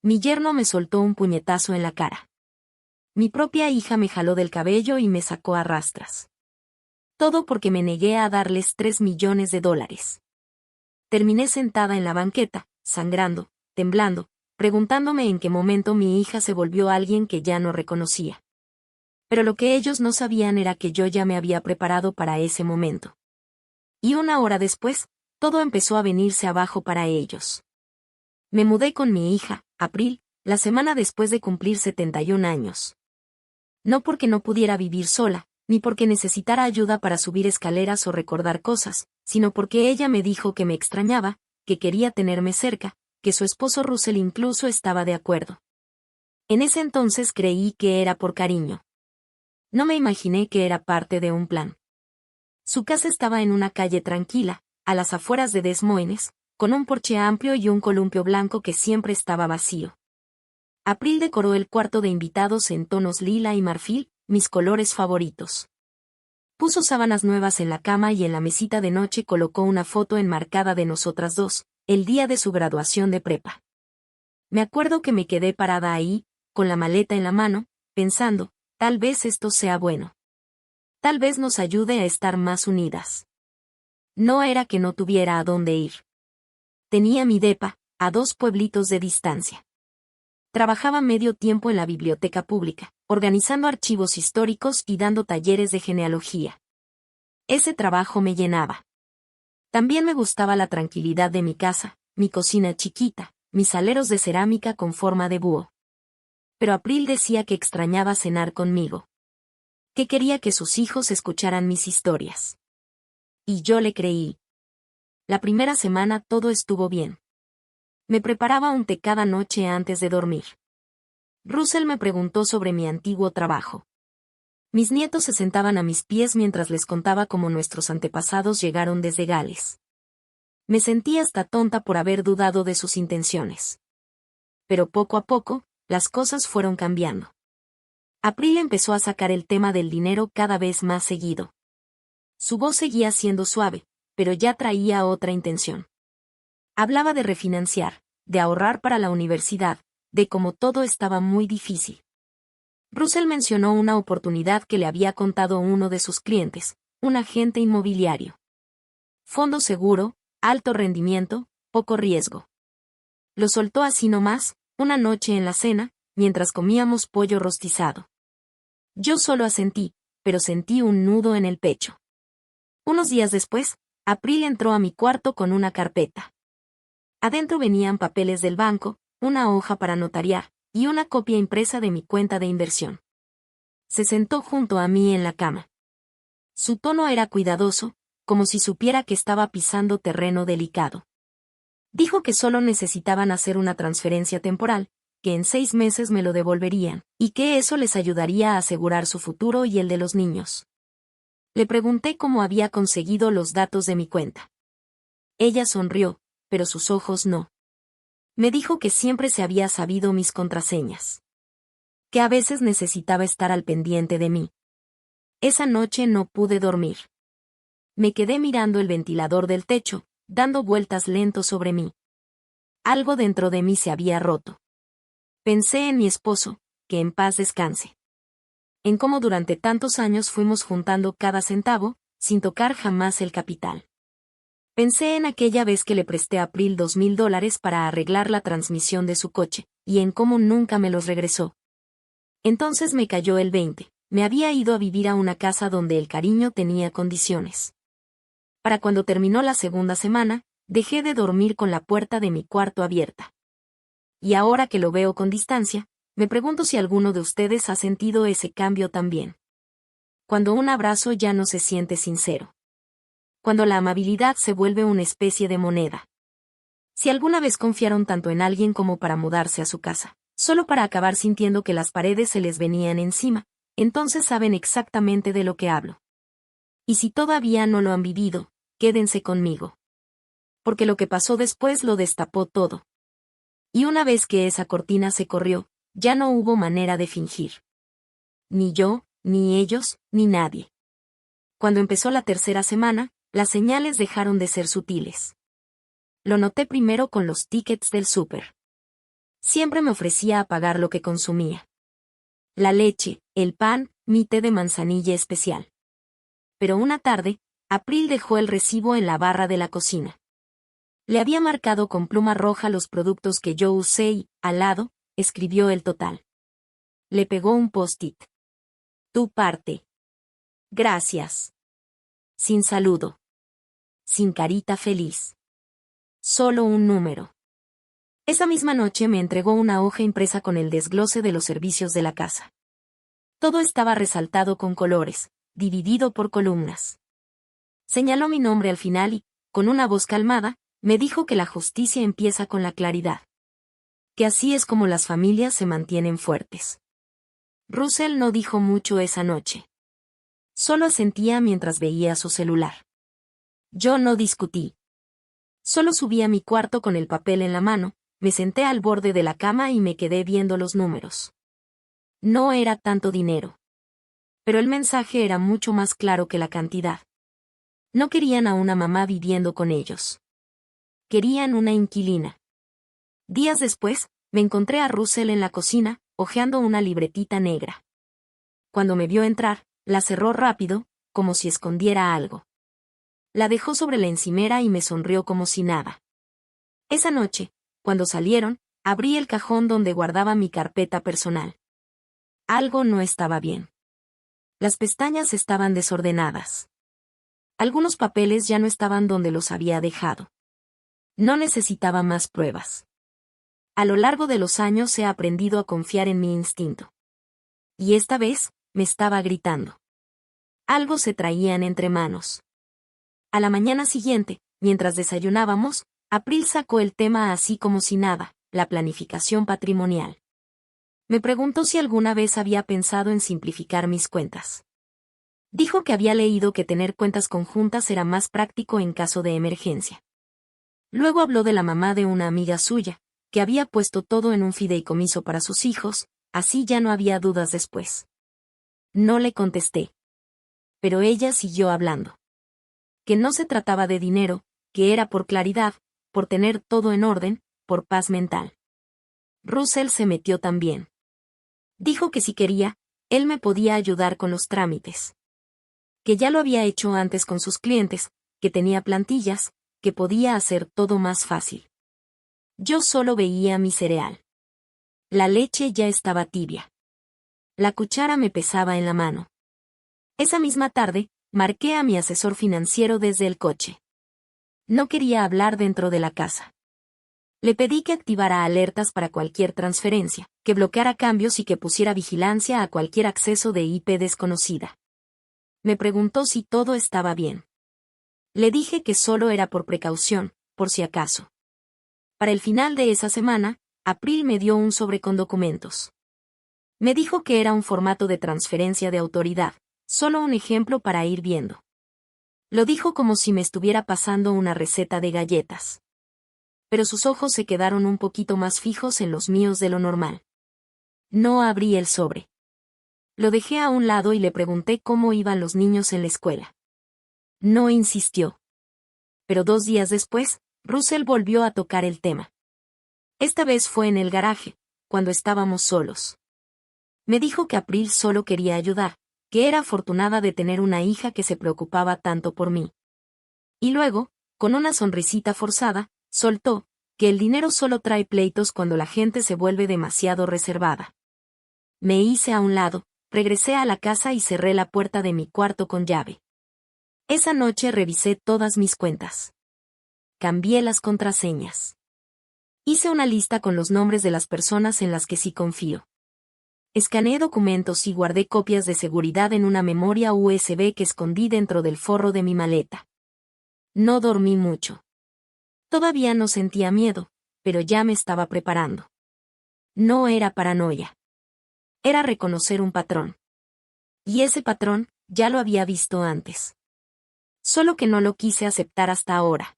Mi yerno me soltó un puñetazo en la cara. Mi propia hija me jaló del cabello y me sacó a rastras. Todo porque me negué a darles $3 millones. Terminé sentada en la banqueta, sangrando, temblando, preguntándome en qué momento mi hija se volvió alguien que ya no reconocía. Pero lo que ellos no sabían era que yo ya me había preparado para ese momento. Y una hora después, todo empezó a venirse abajo para ellos. Me mudé con mi hija, April, la semana después de cumplir 71 años. No porque no pudiera vivir sola, ni porque necesitara ayuda para subir escaleras o recordar cosas, sino porque ella me dijo que me extrañaba, que quería tenerme cerca, que su esposo Russell incluso estaba de acuerdo. En ese entonces creí que era por cariño. No me imaginé que era parte de un plan. Su casa estaba en una calle tranquila, a las afueras de Des Moines, con un porche amplio y un columpio blanco que siempre estaba vacío. April decoró el cuarto de invitados en tonos lila y marfil, mis colores favoritos. Puso sábanas nuevas en la cama y en la mesita de noche colocó una foto enmarcada de nosotras dos, el día de su graduación de prepa. Me acuerdo que me quedé parada ahí, con la maleta en la mano, pensando, tal vez esto sea bueno. Tal vez nos ayude a estar más unidas. No era que no tuviera a dónde ir. Tenía mi depa, a 2 pueblitos de distancia. Trabajaba medio tiempo en la biblioteca pública, organizando archivos históricos y dando talleres de genealogía. Ese trabajo me llenaba. También me gustaba la tranquilidad de mi casa, mi cocina chiquita, mis aleros de cerámica con forma de búho. Pero April decía que extrañaba cenar conmigo. Que quería que sus hijos escucharan mis historias. Y yo le creí. La primera semana todo estuvo bien. Me preparaba un té cada noche antes de dormir. Russell me preguntó sobre mi antiguo trabajo. Mis nietos se sentaban a mis pies mientras les contaba cómo nuestros antepasados llegaron desde Gales. Me sentí hasta tonta por haber dudado de sus intenciones. Pero poco a poco, las cosas fueron cambiando. April empezó a sacar el tema del dinero cada vez más seguido. Su voz seguía siendo suave, pero ya traía otra intención. Hablaba de refinanciar, de ahorrar para la universidad, de cómo todo estaba muy difícil. Russell mencionó una oportunidad que le había contado uno de sus clientes, un agente inmobiliario. Fondo seguro, alto rendimiento, poco riesgo. Lo soltó así nomás, una noche en la cena, mientras comíamos pollo rostizado. Yo solo asentí, pero sentí un nudo en el pecho. Unos días después, April entró a mi cuarto con una carpeta. Adentro venían papeles del banco, una hoja para notariar, y una copia impresa de mi cuenta de inversión. Se sentó junto a mí en la cama. Su tono era cuidadoso, como si supiera que estaba pisando terreno delicado. Dijo que solo necesitaban hacer una transferencia temporal, que en 6 meses me lo devolverían, y que eso les ayudaría a asegurar su futuro y el de los niños. Le pregunté cómo había conseguido los datos de mi cuenta. Ella sonrió, pero sus ojos no. Me dijo que siempre se había sabido mis contraseñas. Que a veces necesitaba estar al pendiente de mí. Esa noche no pude dormir. Me quedé mirando el ventilador del techo, dando vueltas lento sobre mí. Algo dentro de mí se había roto. Pensé en mi esposo, que en paz descanse. En cómo durante tantos años fuimos juntando cada centavo, sin tocar jamás el capital. Pensé en aquella vez que le presté a April $2,000 para arreglar la transmisión de su coche, y en cómo nunca me los regresó. Entonces me cayó el 20, me había ido a vivir a una casa donde el cariño tenía condiciones. Para cuando terminó la segunda semana, dejé de dormir con la puerta de mi cuarto abierta. Y ahora que lo veo con distancia, me pregunto si alguno de ustedes ha sentido ese cambio también. Cuando un abrazo ya no se siente sincero. Cuando la amabilidad se vuelve una especie de moneda. Si alguna vez confiaron tanto en alguien como para mudarse a su casa, solo para acabar sintiendo que las paredes se les venían encima, entonces saben exactamente de lo que hablo. Y si todavía no lo han vivido, quédense conmigo. Porque lo que pasó después lo destapó todo. Y una vez que esa cortina se corrió, ya no hubo manera de fingir. Ni yo, ni ellos, ni nadie. Cuando empezó la tercera semana, las señales dejaron de ser sutiles. Lo noté primero con los tickets del súper. Siempre me ofrecía a pagar lo que consumía. La leche, el pan, mi té de manzanilla especial. Pero una tarde, April dejó el recibo en la barra de la cocina. Le había marcado con pluma roja los productos que yo usé y, al lado, escribió el total. Le pegó un post-it. Tu parte. Gracias. Sin saludo. Sin carita feliz. Solo un número. Esa misma noche me entregó una hoja impresa con el desglose de los servicios de la casa. Todo estaba resaltado con colores, dividido por columnas. Señaló mi nombre al final y, con una voz calmada, me dijo que la justicia empieza con la claridad. Que así es como las familias se mantienen fuertes. Russell no dijo mucho esa noche. Solo asentía mientras veía su celular. Yo no discutí. Solo subí a mi cuarto con el papel en la mano, me senté al borde de la cama y me quedé viendo los números. No era tanto dinero. Pero el mensaje era mucho más claro que la cantidad. No querían a una mamá viviendo con ellos. Querían una inquilina. Días después, me encontré a Russell en la cocina, hojeando una libretita negra. Cuando me vio entrar, la cerró rápido, como si escondiera algo. La dejó sobre la encimera y me sonrió como si nada. Esa noche, cuando salieron, abrí el cajón donde guardaba mi carpeta personal. Algo no estaba bien. Las pestañas estaban desordenadas. Algunos papeles ya no estaban donde los había dejado. No necesitaba más pruebas. A lo largo de los años he aprendido a confiar en mi instinto. Y esta vez, me estaba gritando. Algo se traían entre manos. A la mañana siguiente, mientras desayunábamos, April sacó el tema así como si nada, la planificación patrimonial. Me preguntó si alguna vez había pensado en simplificar mis cuentas. Dijo que había leído que tener cuentas conjuntas era más práctico en caso de emergencia. Luego habló de la mamá de una amiga suya, que había puesto todo en un fideicomiso para sus hijos, así ya no había dudas después. No le contesté. Pero ella siguió hablando. Que no se trataba de dinero, que era por claridad, por tener todo en orden, por paz mental. Russell se metió también. Dijo que si quería, él me podía ayudar con los trámites. Que ya lo había hecho antes con sus clientes, que tenía plantillas, que podía hacer todo más fácil. Yo solo veía mi cereal. La leche ya estaba tibia. La cuchara me pesaba en la mano. Esa misma tarde, marqué a mi asesor financiero desde el coche. No quería hablar dentro de la casa. Le pedí que activara alertas para cualquier transferencia, que bloqueara cambios y que pusiera vigilancia a cualquier acceso de IP desconocida. Me preguntó si todo estaba bien. Le dije que solo era por precaución, por si acaso. Para el final de esa semana, April me dio un sobre con documentos. Me dijo que era un formato de transferencia de autoridad, solo un ejemplo para ir viendo. Lo dijo como si me estuviera pasando una receta de galletas. Pero sus ojos se quedaron un poquito más fijos en los míos de lo normal. No abrí el sobre. Lo dejé a un lado y le pregunté cómo iban los niños en la escuela. No insistió. Pero 2 días después, Russell volvió a tocar el tema. Esta vez fue en el garaje, cuando estábamos solos. Me dijo que April solo quería ayudar, que era afortunada de tener una hija que se preocupaba tanto por mí. Y luego, con una sonrisita forzada, soltó, que el dinero solo trae pleitos cuando la gente se vuelve demasiado reservada. Me hice a un lado, regresé a la casa y cerré la puerta de mi cuarto con llave. Esa noche revisé todas mis cuentas. Cambié las contraseñas. Hice una lista con los nombres de las personas en las que sí confío. Escaneé documentos y guardé copias de seguridad en una memoria USB que escondí dentro del forro de mi maleta. No dormí mucho. Todavía no sentía miedo, pero ya me estaba preparando. No era paranoia. Era reconocer un patrón. Y ese patrón, ya lo había visto antes. Solo que no lo quise aceptar hasta ahora.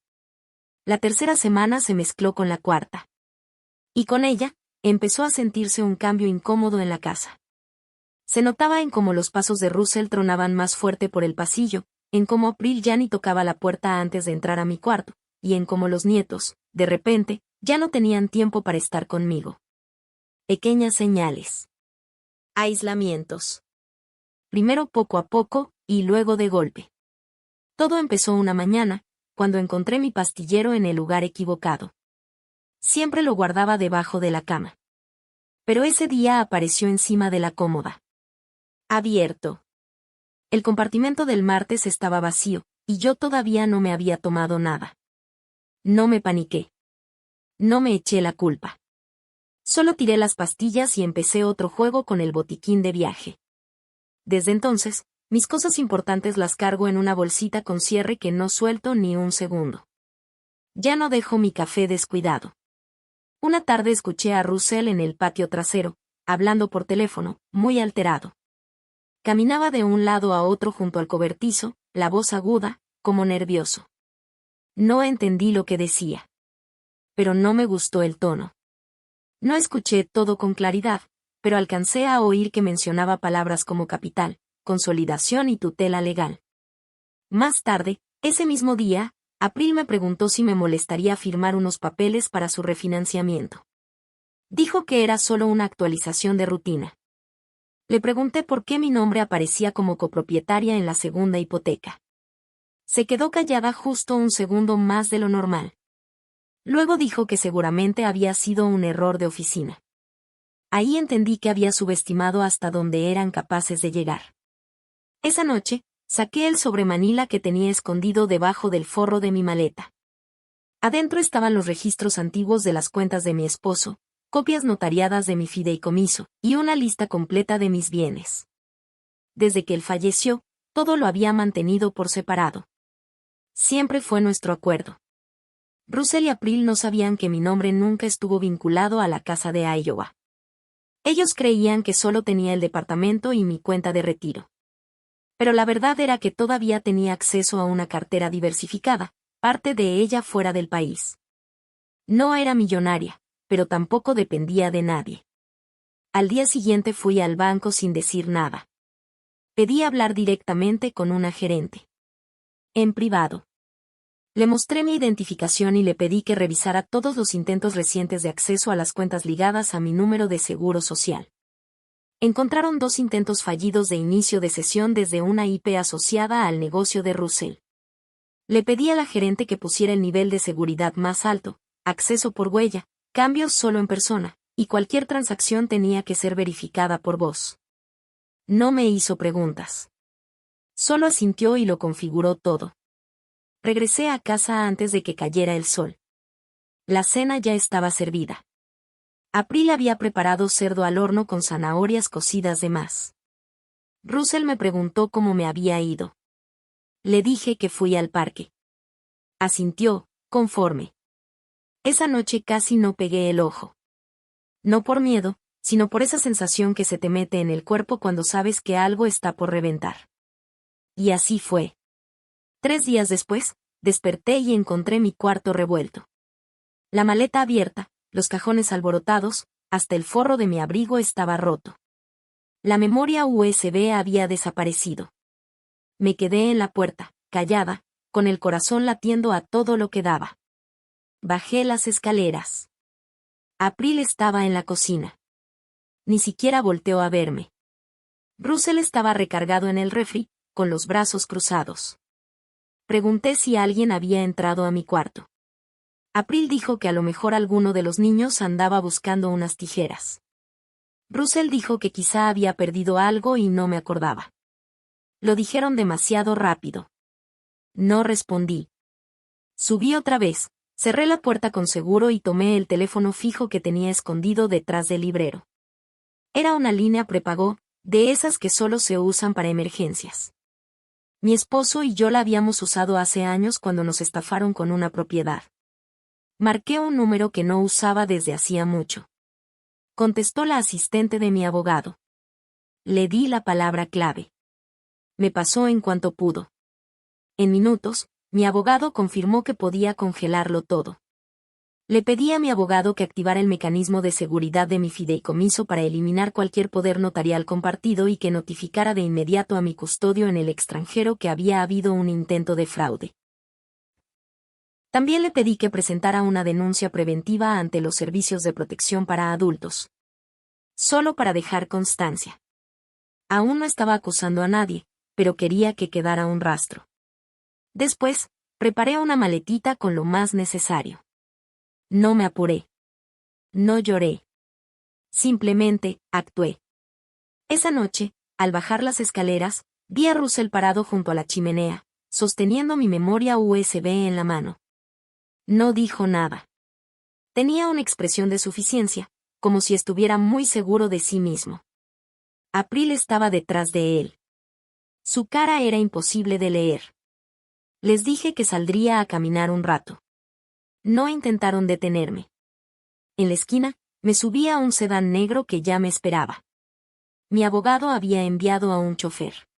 La tercera semana se mezcló con la cuarta. Y con ella, empezó a sentirse un cambio incómodo en la casa. Se notaba en cómo los pasos de Russell tronaban más fuerte por el pasillo, en cómo April ya ni tocaba la puerta antes de entrar a mi cuarto, y en cómo los nietos, de repente, ya no tenían tiempo para estar conmigo. Pequeñas señales. Aislamientos. Primero poco a poco, y luego de golpe. Todo empezó una mañana, cuando encontré mi pastillero en el lugar equivocado. Siempre lo guardaba debajo de la cama. Pero ese día apareció encima de la cómoda. Abierto. El compartimento del martes estaba vacío, y yo todavía no me había tomado nada. No me paniqué. No me eché la culpa. Solo tiré las pastillas y empecé otro juego con el botiquín de viaje. Desde entonces, mis cosas importantes las cargo en una bolsita con cierre que no suelto ni un segundo. Ya no dejo mi café descuidado. Una tarde escuché a Russell en el patio trasero, hablando por teléfono, muy alterado. Caminaba de un lado a otro junto al cobertizo, la voz aguda, como nervioso. No entendí lo que decía. Pero no me gustó el tono. No escuché todo con claridad, pero alcancé a oír que mencionaba palabras como capital, consolidación y tutela legal. Más tarde, ese mismo día, April me preguntó si me molestaría firmar unos papeles para su refinanciamiento. Dijo que era solo una actualización de rutina. Le pregunté por qué mi nombre aparecía como copropietaria en la segunda hipoteca. Se quedó callada justo un segundo más de lo normal. Luego dijo que seguramente había sido un error de oficina. Ahí entendí que había subestimado hasta donde eran capaces de llegar. Esa noche, saqué el sobremanila que tenía escondido debajo del forro de mi maleta. Adentro estaban los registros antiguos de las cuentas de mi esposo, copias notariadas de mi fideicomiso, y una lista completa de mis bienes. Desde que él falleció, todo lo había mantenido por separado. Siempre fue nuestro acuerdo. Russell y April no sabían que mi nombre nunca estuvo vinculado a la casa de Iowa. Ellos creían que solo tenía el departamento y mi cuenta de retiro. Pero la verdad era que todavía tenía acceso a una cartera diversificada, parte de ella fuera del país. No era millonaria, pero tampoco dependía de nadie. Al día siguiente fui al banco sin decir nada. Pedí hablar directamente con una gerente. En privado. Le mostré mi identificación y le pedí que revisara todos los intentos recientes de acceso a las cuentas ligadas a mi número de seguro social. Encontraron 2 intentos fallidos de inicio de sesión desde una IP asociada al negocio de Russell. Le pedí a la gerente que pusiera el nivel de seguridad más alto, acceso por huella, cambios solo en persona, y cualquier transacción tenía que ser verificada por voz. No me hizo preguntas. Solo asintió y lo configuró todo. Regresé a casa antes de que cayera el sol. La cena ya estaba servida. April había preparado cerdo al horno con zanahorias cocidas de más. Russell me preguntó cómo me había ido. Le dije que fui al parque. Asintió, conforme. Esa noche casi no pegué el ojo. No por miedo, sino por esa sensación que se te mete en el cuerpo cuando sabes que algo está por reventar. Y así fue. 3 días después, desperté y encontré mi cuarto revuelto. La maleta abierta, los cajones alborotados, hasta el forro de mi abrigo estaba roto. La memoria USB había desaparecido. Me quedé en la puerta, callada, con el corazón latiendo a todo lo que daba. Bajé las escaleras. April estaba en la cocina. Ni siquiera volteó a verme. Russell estaba recargado en el refri, con los brazos cruzados. Pregunté si alguien había entrado a mi cuarto. April dijo que a lo mejor alguno de los niños andaba buscando unas tijeras. Russell dijo que quizá había perdido algo y no me acordaba. Lo dijeron demasiado rápido. No respondí. Subí otra vez, cerré la puerta con seguro y tomé el teléfono fijo que tenía escondido detrás del librero. Era una línea prepago, de esas que solo se usan para emergencias. Mi esposo y yo la habíamos usado hace años cuando nos estafaron con una propiedad. Marqué un número que no usaba desde hacía mucho. Contestó la asistente de mi abogado. Le di la palabra clave. Me pasó en cuanto pudo. En minutos, mi abogado confirmó que podía congelarlo todo. Le pedí a mi abogado que activara el mecanismo de seguridad de mi fideicomiso para eliminar cualquier poder notarial compartido y que notificara de inmediato a mi custodio en el extranjero que había habido un intento de fraude. También le pedí que presentara una denuncia preventiva ante los servicios de protección para adultos. Solo para dejar constancia. Aún no estaba acusando a nadie, pero quería que quedara un rastro. Después, preparé una maletita con lo más necesario. No me apuré. No lloré. Simplemente, actué. Esa noche, al bajar las escaleras, vi a Russell parado junto a la chimenea, sosteniendo mi memoria USB en la mano. No dijo nada. Tenía una expresión de suficiencia, como si estuviera muy seguro de sí mismo. April estaba detrás de él. Su cara era imposible de leer. Les dije que saldría a caminar un rato. No intentaron detenerme. En la esquina, me subí a un sedán negro que ya me esperaba. Mi abogado había enviado a un chofer.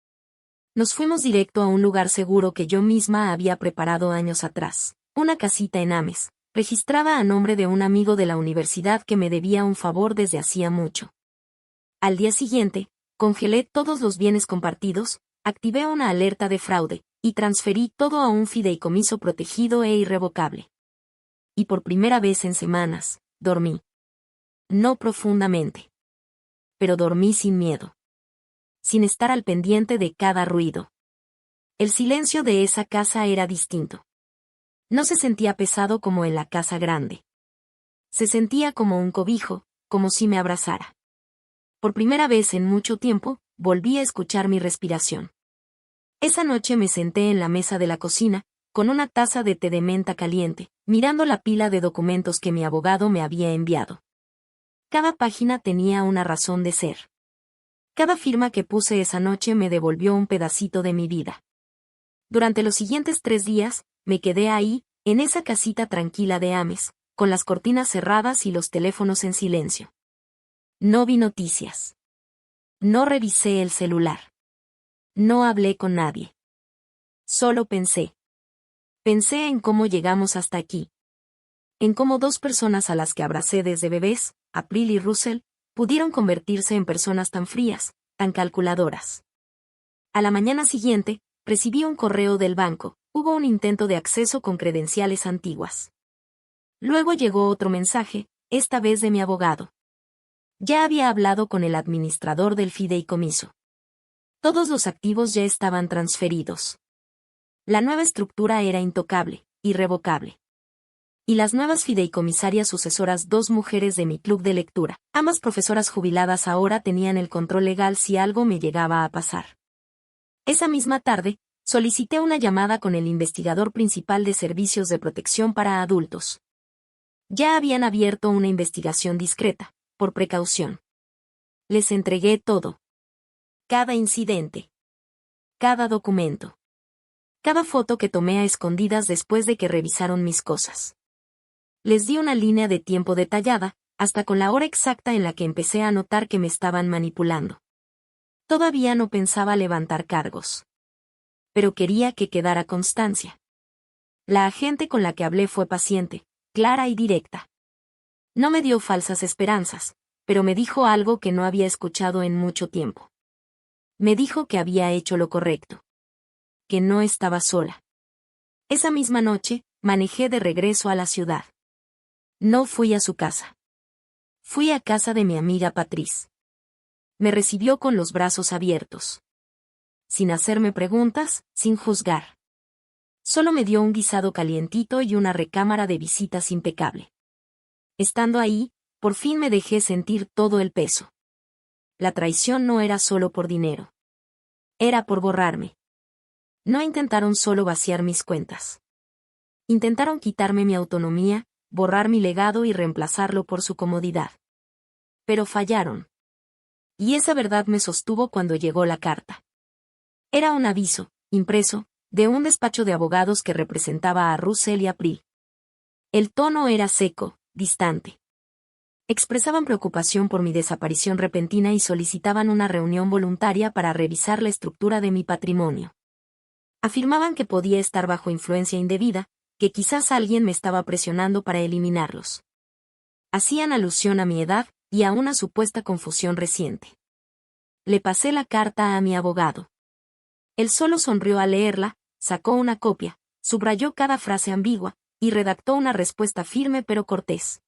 Nos fuimos directo a un lugar seguro que yo misma había preparado años atrás, una casita en Ames, registrada a nombre de un amigo de la universidad que me debía un favor desde hacía mucho. Al día siguiente, congelé todos los bienes compartidos, activé una alerta de fraude, y transferí todo a un fideicomiso protegido e irrevocable. Y por primera vez en semanas, dormí. No profundamente. Pero dormí sin miedo. Sin estar al pendiente de cada ruido. El silencio de esa casa era distinto. No se sentía pesado como en la casa grande. Se sentía como un cobijo, como si me abrazara. Por primera vez en mucho tiempo, volví a escuchar mi respiración. Esa noche me senté en la mesa de la cocina, con una taza de té de menta caliente, mirando la pila de documentos que mi abogado me había enviado. Cada página tenía una razón de ser. Cada firma que puse esa noche me devolvió un pedacito de mi vida. Durante los siguientes 3 días, me quedé ahí, en esa casita tranquila de Ames, con las cortinas cerradas y los teléfonos en silencio. No vi noticias. No revisé el celular. No hablé con nadie. Solo pensé. Pensé en cómo llegamos hasta aquí. En cómo 2 personas a las que abracé desde bebés, April y Russell, pudieron convertirse en personas tan frías, tan calculadoras. A la mañana siguiente, recibí un correo del banco, hubo un intento de acceso con credenciales antiguas. Luego llegó otro mensaje, esta vez de mi abogado. Ya había hablado con el administrador del fideicomiso. Todos los activos ya estaban transferidos. La nueva estructura era intocable, irrevocable. Y las nuevas fideicomisarias sucesoras, 2 mujeres de mi club de lectura, ambas profesoras jubiladas, ahora tenían el control legal si algo me llegaba a pasar. Esa misma tarde, solicité una llamada con el investigador principal de servicios de protección para adultos. Ya habían abierto una investigación discreta, por precaución. Les entregué todo. Cada incidente. Cada documento. Cada foto que tomé a escondidas después de que revisaron mis cosas. Les di una línea de tiempo detallada, hasta con la hora exacta en la que empecé a notar que me estaban manipulando. Todavía no pensaba levantar cargos. Pero quería que quedara constancia. La agente con la que hablé fue paciente, clara y directa. No me dio falsas esperanzas, pero me dijo algo que no había escuchado en mucho tiempo. Me dijo que había hecho lo correcto. Que no estaba sola. Esa misma noche, manejé de regreso a la ciudad. No fui a su casa. Fui a casa de mi amiga Patrice. Me recibió con los brazos abiertos. Sin hacerme preguntas, sin juzgar. Solo me dio un guisado calientito y una recámara de visitas impecable. Estando ahí, por fin me dejé sentir todo el peso. La traición no era solo por dinero. Era por borrarme. No intentaron solo vaciar mis cuentas. Intentaron quitarme mi autonomía, borrar mi legado y reemplazarlo por su comodidad. Pero fallaron. Y esa verdad me sostuvo cuando llegó la carta. Era un aviso, impreso, de un despacho de abogados que representaba a Russell y April. El tono era seco, distante. Expresaban preocupación por mi desaparición repentina y solicitaban una reunión voluntaria para revisar la estructura de mi patrimonio. Afirmaban que podía estar bajo influencia indebida, que quizás alguien me estaba presionando para eliminarlos. Hacían alusión a mi edad y a una supuesta confusión reciente. Le pasé la carta a mi abogado. Él solo sonrió al leerla, sacó una copia, subrayó cada frase ambigua, y redactó una respuesta firme pero cortés.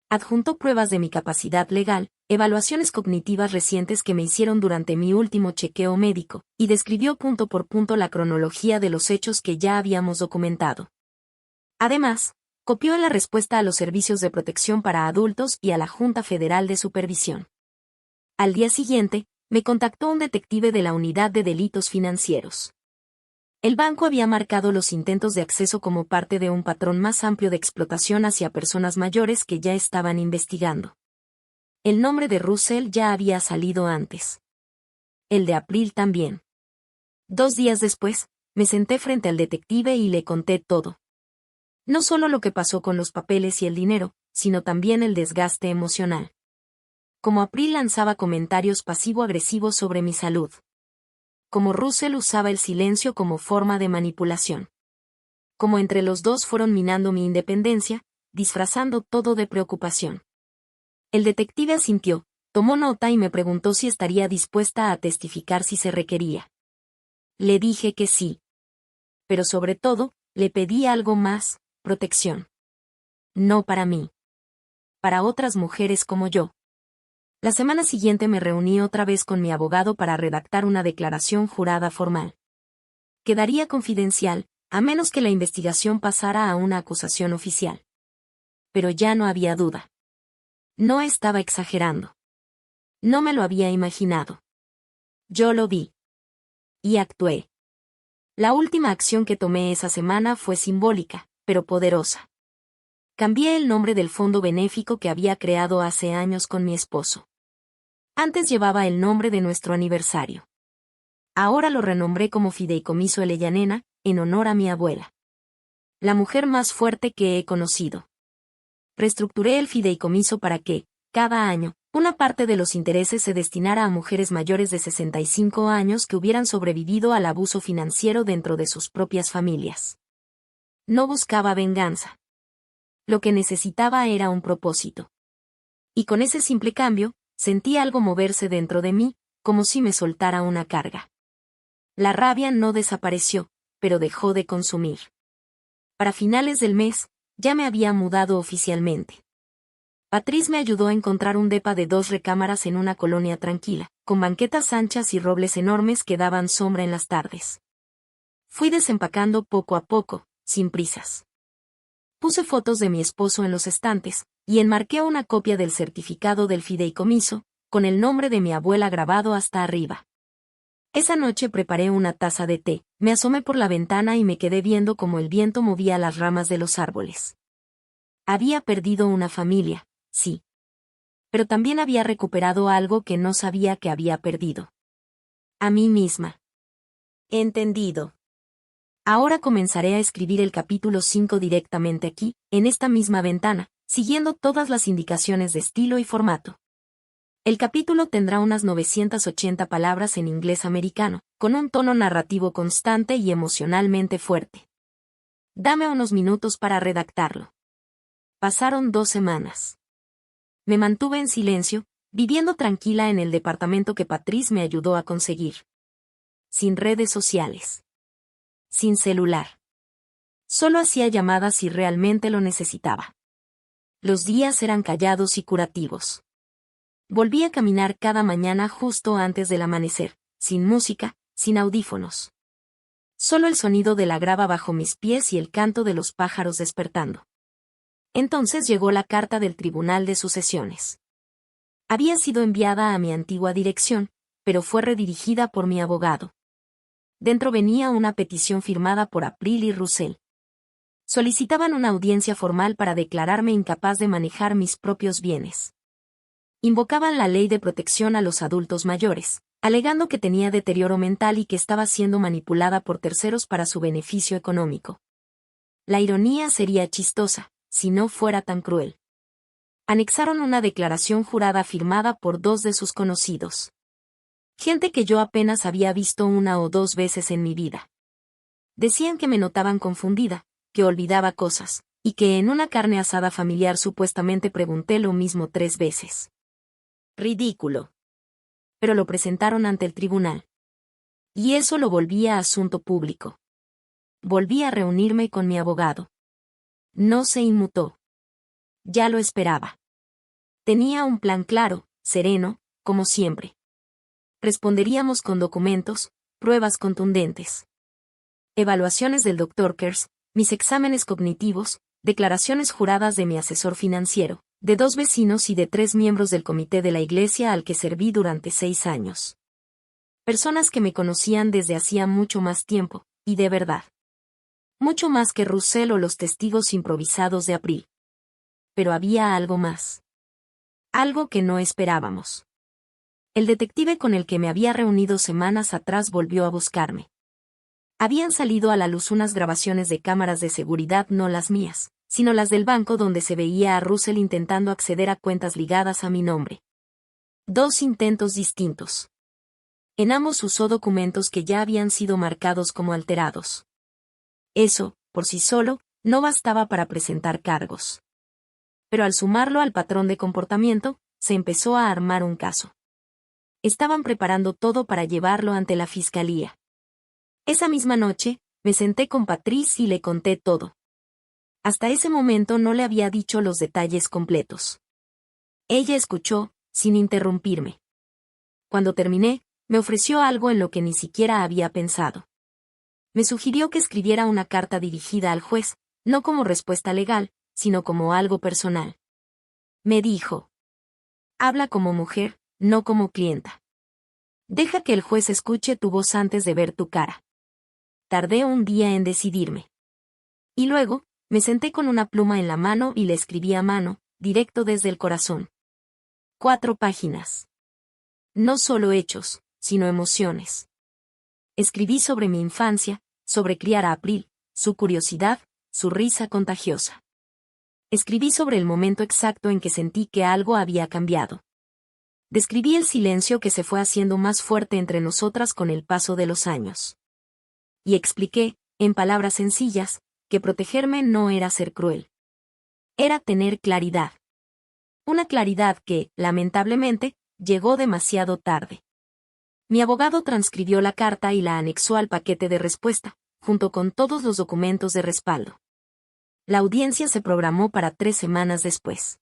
Adjuntó pruebas de mi capacidad legal, evaluaciones cognitivas recientes que me hicieron durante mi último chequeo médico, y describió punto por punto la cronología de los hechos que ya habíamos documentado. Además, copió la respuesta a los servicios de protección para adultos y a la Junta Federal de Supervisión. Al día siguiente, me contactó un detective de la Unidad de Delitos Financieros. El banco había marcado los intentos de acceso como parte de un patrón más amplio de explotación hacia personas mayores que ya estaban investigando. El nombre de Russell ya había salido antes. El de April también. 2 días después, me senté frente al detective y le conté todo. No solo lo que pasó con los papeles y el dinero, sino también el desgaste emocional. Como April lanzaba comentarios pasivo-agresivos sobre mi salud. Como Russell usaba el silencio como forma de manipulación. Como entre los dos fueron minando mi independencia, disfrazando todo de preocupación. El detective asintió, tomó nota y me preguntó si estaría dispuesta a testificar si se requería. Le dije que sí. Pero sobre todo, le pedí algo más, protección. No para mí. Para otras mujeres como yo. La semana siguiente me reuní otra vez con mi abogado para redactar una declaración jurada formal. Quedaría confidencial, a menos que la investigación pasara a una acusación oficial. Pero ya no había duda. No estaba exagerando. No me lo había imaginado. Yo lo vi. Y actué. La última acción que tomé esa semana fue simbólica, pero poderosa. Cambié el nombre del fondo benéfico que había creado hace años con mi esposo. Antes llevaba el nombre de nuestro aniversario. Ahora lo renombré como Fideicomiso Elellanena, en honor a mi abuela. La mujer más fuerte que he conocido. Reestructuré el fideicomiso para que, cada año, una parte de los intereses se destinara a mujeres mayores de 65 años que hubieran sobrevivido al abuso financiero dentro de sus propias familias. No buscaba venganza. Lo que necesitaba era un propósito. Y con ese simple cambio, sentí algo moverse dentro de mí, como si me soltara una carga. La rabia no desapareció, pero dejó de consumir. Para finales del mes, ya me había mudado oficialmente. Patrice me ayudó a encontrar un depa de 2 recámaras en una colonia tranquila, con banquetas anchas y robles enormes que daban sombra en las tardes. Fui desempacando poco a poco, sin prisas. Puse fotos de mi esposo en los estantes, y enmarqué una copia del certificado del fideicomiso, con el nombre de mi abuela grabado hasta arriba. Esa noche preparé una taza de té, me asomé por la ventana y me quedé viendo cómo el viento movía las ramas de los árboles. Había perdido una familia, sí. Pero también había recuperado algo que no sabía que había perdido. A mí misma. Entendido. Ahora comenzaré a escribir el capítulo 5 directamente aquí, en esta misma ventana, siguiendo todas las indicaciones de estilo y formato. El capítulo tendrá unas 980 palabras en inglés americano, con un tono narrativo constante y emocionalmente fuerte. Dame unos minutos para redactarlo. Pasaron 2 semanas. Me mantuve en silencio, viviendo tranquila en el departamento que Patrice me ayudó a conseguir. Sin redes sociales. Sin celular. Solo hacía llamadas si realmente lo necesitaba. Los días eran callados y curativos. Volví a caminar cada mañana justo antes del amanecer, sin música, sin audífonos. Solo el sonido de la grava bajo mis pies y el canto de los pájaros despertando. Entonces llegó la carta del Tribunal de Sucesiones. Había sido enviada a mi antigua dirección, pero fue redirigida por mi abogado. Dentro venía una petición firmada por April y Russell. Solicitaban una audiencia formal para declararme incapaz de manejar mis propios bienes. Invocaban la ley de protección a los adultos mayores, alegando que tenía deterioro mental y que estaba siendo manipulada por terceros para su beneficio económico. La ironía sería chistosa, si no fuera tan cruel. Anexaron una declaración jurada firmada por 2 de sus conocidos. Gente que yo apenas había visto 1 o 2 veces en mi vida. Decían que me notaban confundida, que olvidaba cosas, y que en una carne asada familiar supuestamente pregunté lo mismo 3 veces. Ridículo. Pero lo presentaron ante el tribunal. Y eso lo volvía asunto público. Volví a reunirme con mi abogado. No se inmutó. Ya lo esperaba. Tenía un plan claro, sereno, como siempre. Responderíamos con documentos, pruebas contundentes. Evaluaciones del Dr. Kers, mis exámenes cognitivos, declaraciones juradas de mi asesor financiero, de 2 vecinos y de 3 miembros del comité de la iglesia al que serví durante 6 años. Personas que me conocían desde hacía mucho más tiempo, y de verdad. Mucho más que Russell o los testigos improvisados de April. Pero había algo más. Algo que no esperábamos. El detective con el que me había reunido semanas atrás volvió a buscarme. Habían salido a la luz unas grabaciones de cámaras de seguridad, no las mías, sino las del banco donde se veía a Russell intentando acceder a cuentas ligadas a mi nombre. 2 intentos distintos. En ambos usó documentos que ya habían sido marcados como alterados. Eso, por sí solo, no bastaba para presentar cargos. Pero al sumarlo al patrón de comportamiento, se empezó a armar un caso. Estaban preparando todo para llevarlo ante la fiscalía. Esa misma noche, me senté con Patrice y le conté todo. Hasta ese momento no le había dicho los detalles completos. Ella escuchó, sin interrumpirme. Cuando terminé, me ofreció algo en lo que ni siquiera había pensado. Me sugirió que escribiera una carta dirigida al juez, no como respuesta legal, sino como algo personal. Me dijo: habla como mujer, no como clienta. Deja que el juez escuche tu voz antes de ver tu cara. Tardé un día en decidirme. Y luego, me senté con una pluma en la mano y le escribí a mano, directo desde el corazón. 4 páginas. No solo hechos, sino emociones. Escribí sobre mi infancia, sobre criar a April, su curiosidad, su risa contagiosa. Escribí sobre el momento exacto en que sentí que algo había cambiado. Describí el silencio que se fue haciendo más fuerte entre nosotras con el paso de los años. Y expliqué, en palabras sencillas, que protegerme no era ser cruel. Era tener claridad. Una claridad que, lamentablemente, llegó demasiado tarde. Mi abogado transcribió la carta y la anexó al paquete de respuesta, junto con todos los documentos de respaldo. La audiencia se programó para 3 semanas después.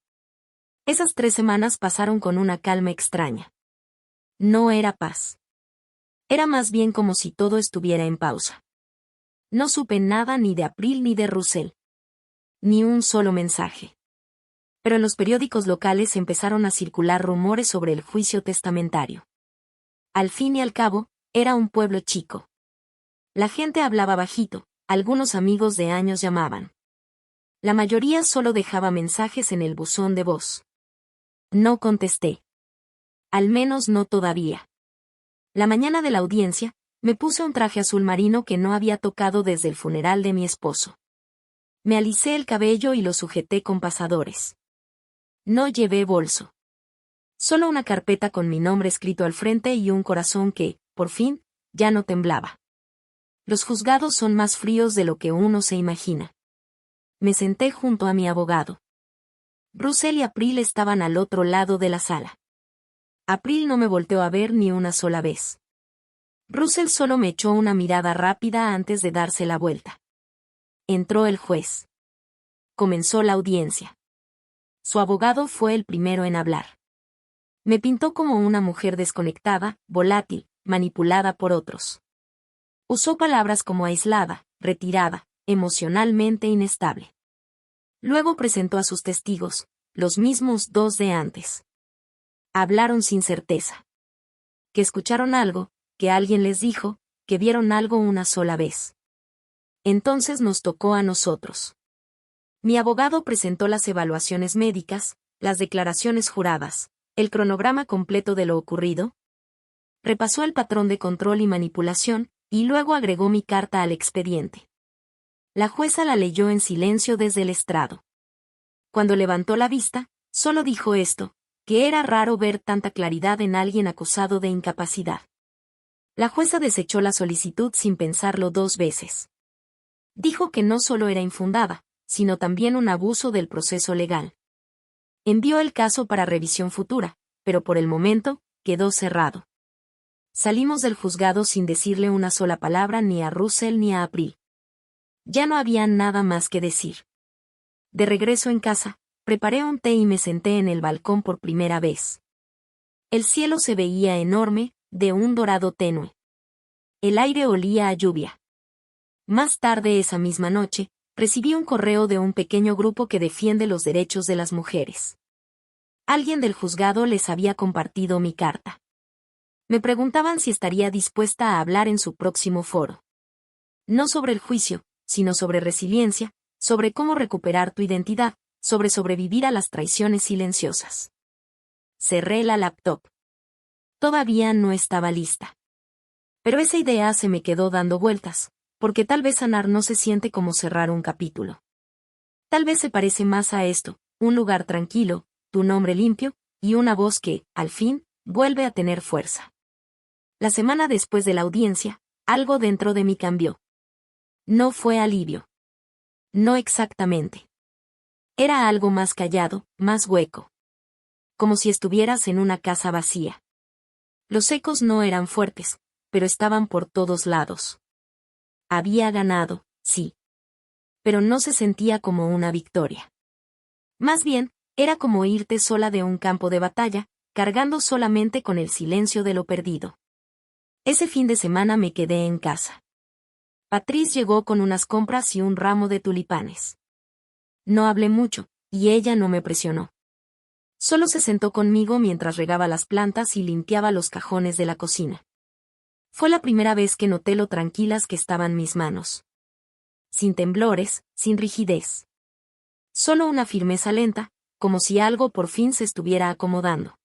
Esas 3 semanas pasaron con una calma extraña. No era paz. Era más bien como si todo estuviera en pausa. No supe nada ni de April ni de Russell. Ni un solo mensaje. Pero en los periódicos locales empezaron a circular rumores sobre el juicio testamentario. Al fin y al cabo, era un pueblo chico. La gente hablaba bajito, algunos amigos de años llamaban. La mayoría solo dejaba mensajes en el buzón de voz. No contesté. Al menos no todavía. La mañana de la audiencia, me puse un traje azul marino que no había tocado desde el funeral de mi esposo. Me alisé el cabello y lo sujeté con pasadores. No llevé bolso. Solo una carpeta con mi nombre escrito al frente y un corazón que, por fin, ya no temblaba. Los juzgados son más fríos de lo que uno se imagina. Me senté junto a mi abogado. Russell y April estaban al otro lado de la sala. April no me volteó a ver ni una sola vez. Russell solo me echó una mirada rápida antes de darse la vuelta. Entró el juez. Comenzó la audiencia. Su abogado fue el primero en hablar. Me pintó como una mujer desconectada, volátil, manipulada por otros. Usó palabras como aislada, retirada, emocionalmente inestable. Luego presentó a sus testigos, los mismos 2 de antes. Hablaron sin certeza. Que escucharon algo, que alguien les dijo, que vieron algo una sola vez. Entonces nos tocó a nosotros. Mi abogado presentó las evaluaciones médicas, las declaraciones juradas, el cronograma completo de lo ocurrido. Repasó el patrón de control y manipulación, y luego agregó mi carta al expediente. La jueza la leyó en silencio desde el estrado. Cuando levantó la vista, solo dijo esto, que era raro ver tanta claridad en alguien acusado de incapacidad. La jueza desechó la solicitud sin pensarlo 2 veces. Dijo que no solo era infundada, sino también un abuso del proceso legal. Envió el caso para revisión futura, pero por el momento, quedó cerrado. Salimos del juzgado sin decirle una sola palabra ni a Russell ni a April. Ya no había nada más que decir. De regreso en casa, Preparé un té y me senté en el balcón por primera vez. El cielo se veía enorme, de un dorado tenue. El aire olía a lluvia. Más tarde esa misma noche, recibí un correo de un pequeño grupo que defiende los derechos de las mujeres. Alguien del juzgado les había compartido mi carta. Me preguntaban si estaría dispuesta a hablar en su próximo foro. No sobre el juicio, sino sobre resiliencia, sobre cómo recuperar tu identidad, sobre sobrevivir a las traiciones silenciosas. Cerré la laptop. Todavía no estaba lista. Pero esa idea se me quedó dando vueltas, porque tal vez sanar no se siente como cerrar un capítulo. Tal vez se parece más a esto, un lugar tranquilo, tu nombre limpio, y una voz que, al fin, vuelve a tener fuerza. La semana después de la audiencia, algo dentro de mí cambió. No fue alivio. No exactamente. Era algo más callado, más hueco. Como si estuvieras en una casa vacía. Los ecos no eran fuertes, pero estaban por todos lados. Había ganado, sí. Pero no se sentía como una victoria. Más bien, era como irte sola de un campo de batalla, cargando solamente con el silencio de lo perdido. Ese fin de semana me quedé en casa. Patrice llegó con unas compras y un ramo de tulipanes. No hablé mucho, y ella no me presionó. Solo se sentó conmigo mientras regaba las plantas y limpiaba los cajones de la cocina. Fue la primera vez que noté lo tranquilas que estaban mis manos. Sin temblores, sin rigidez. Solo una firmeza lenta, como si algo por fin se estuviera acomodando.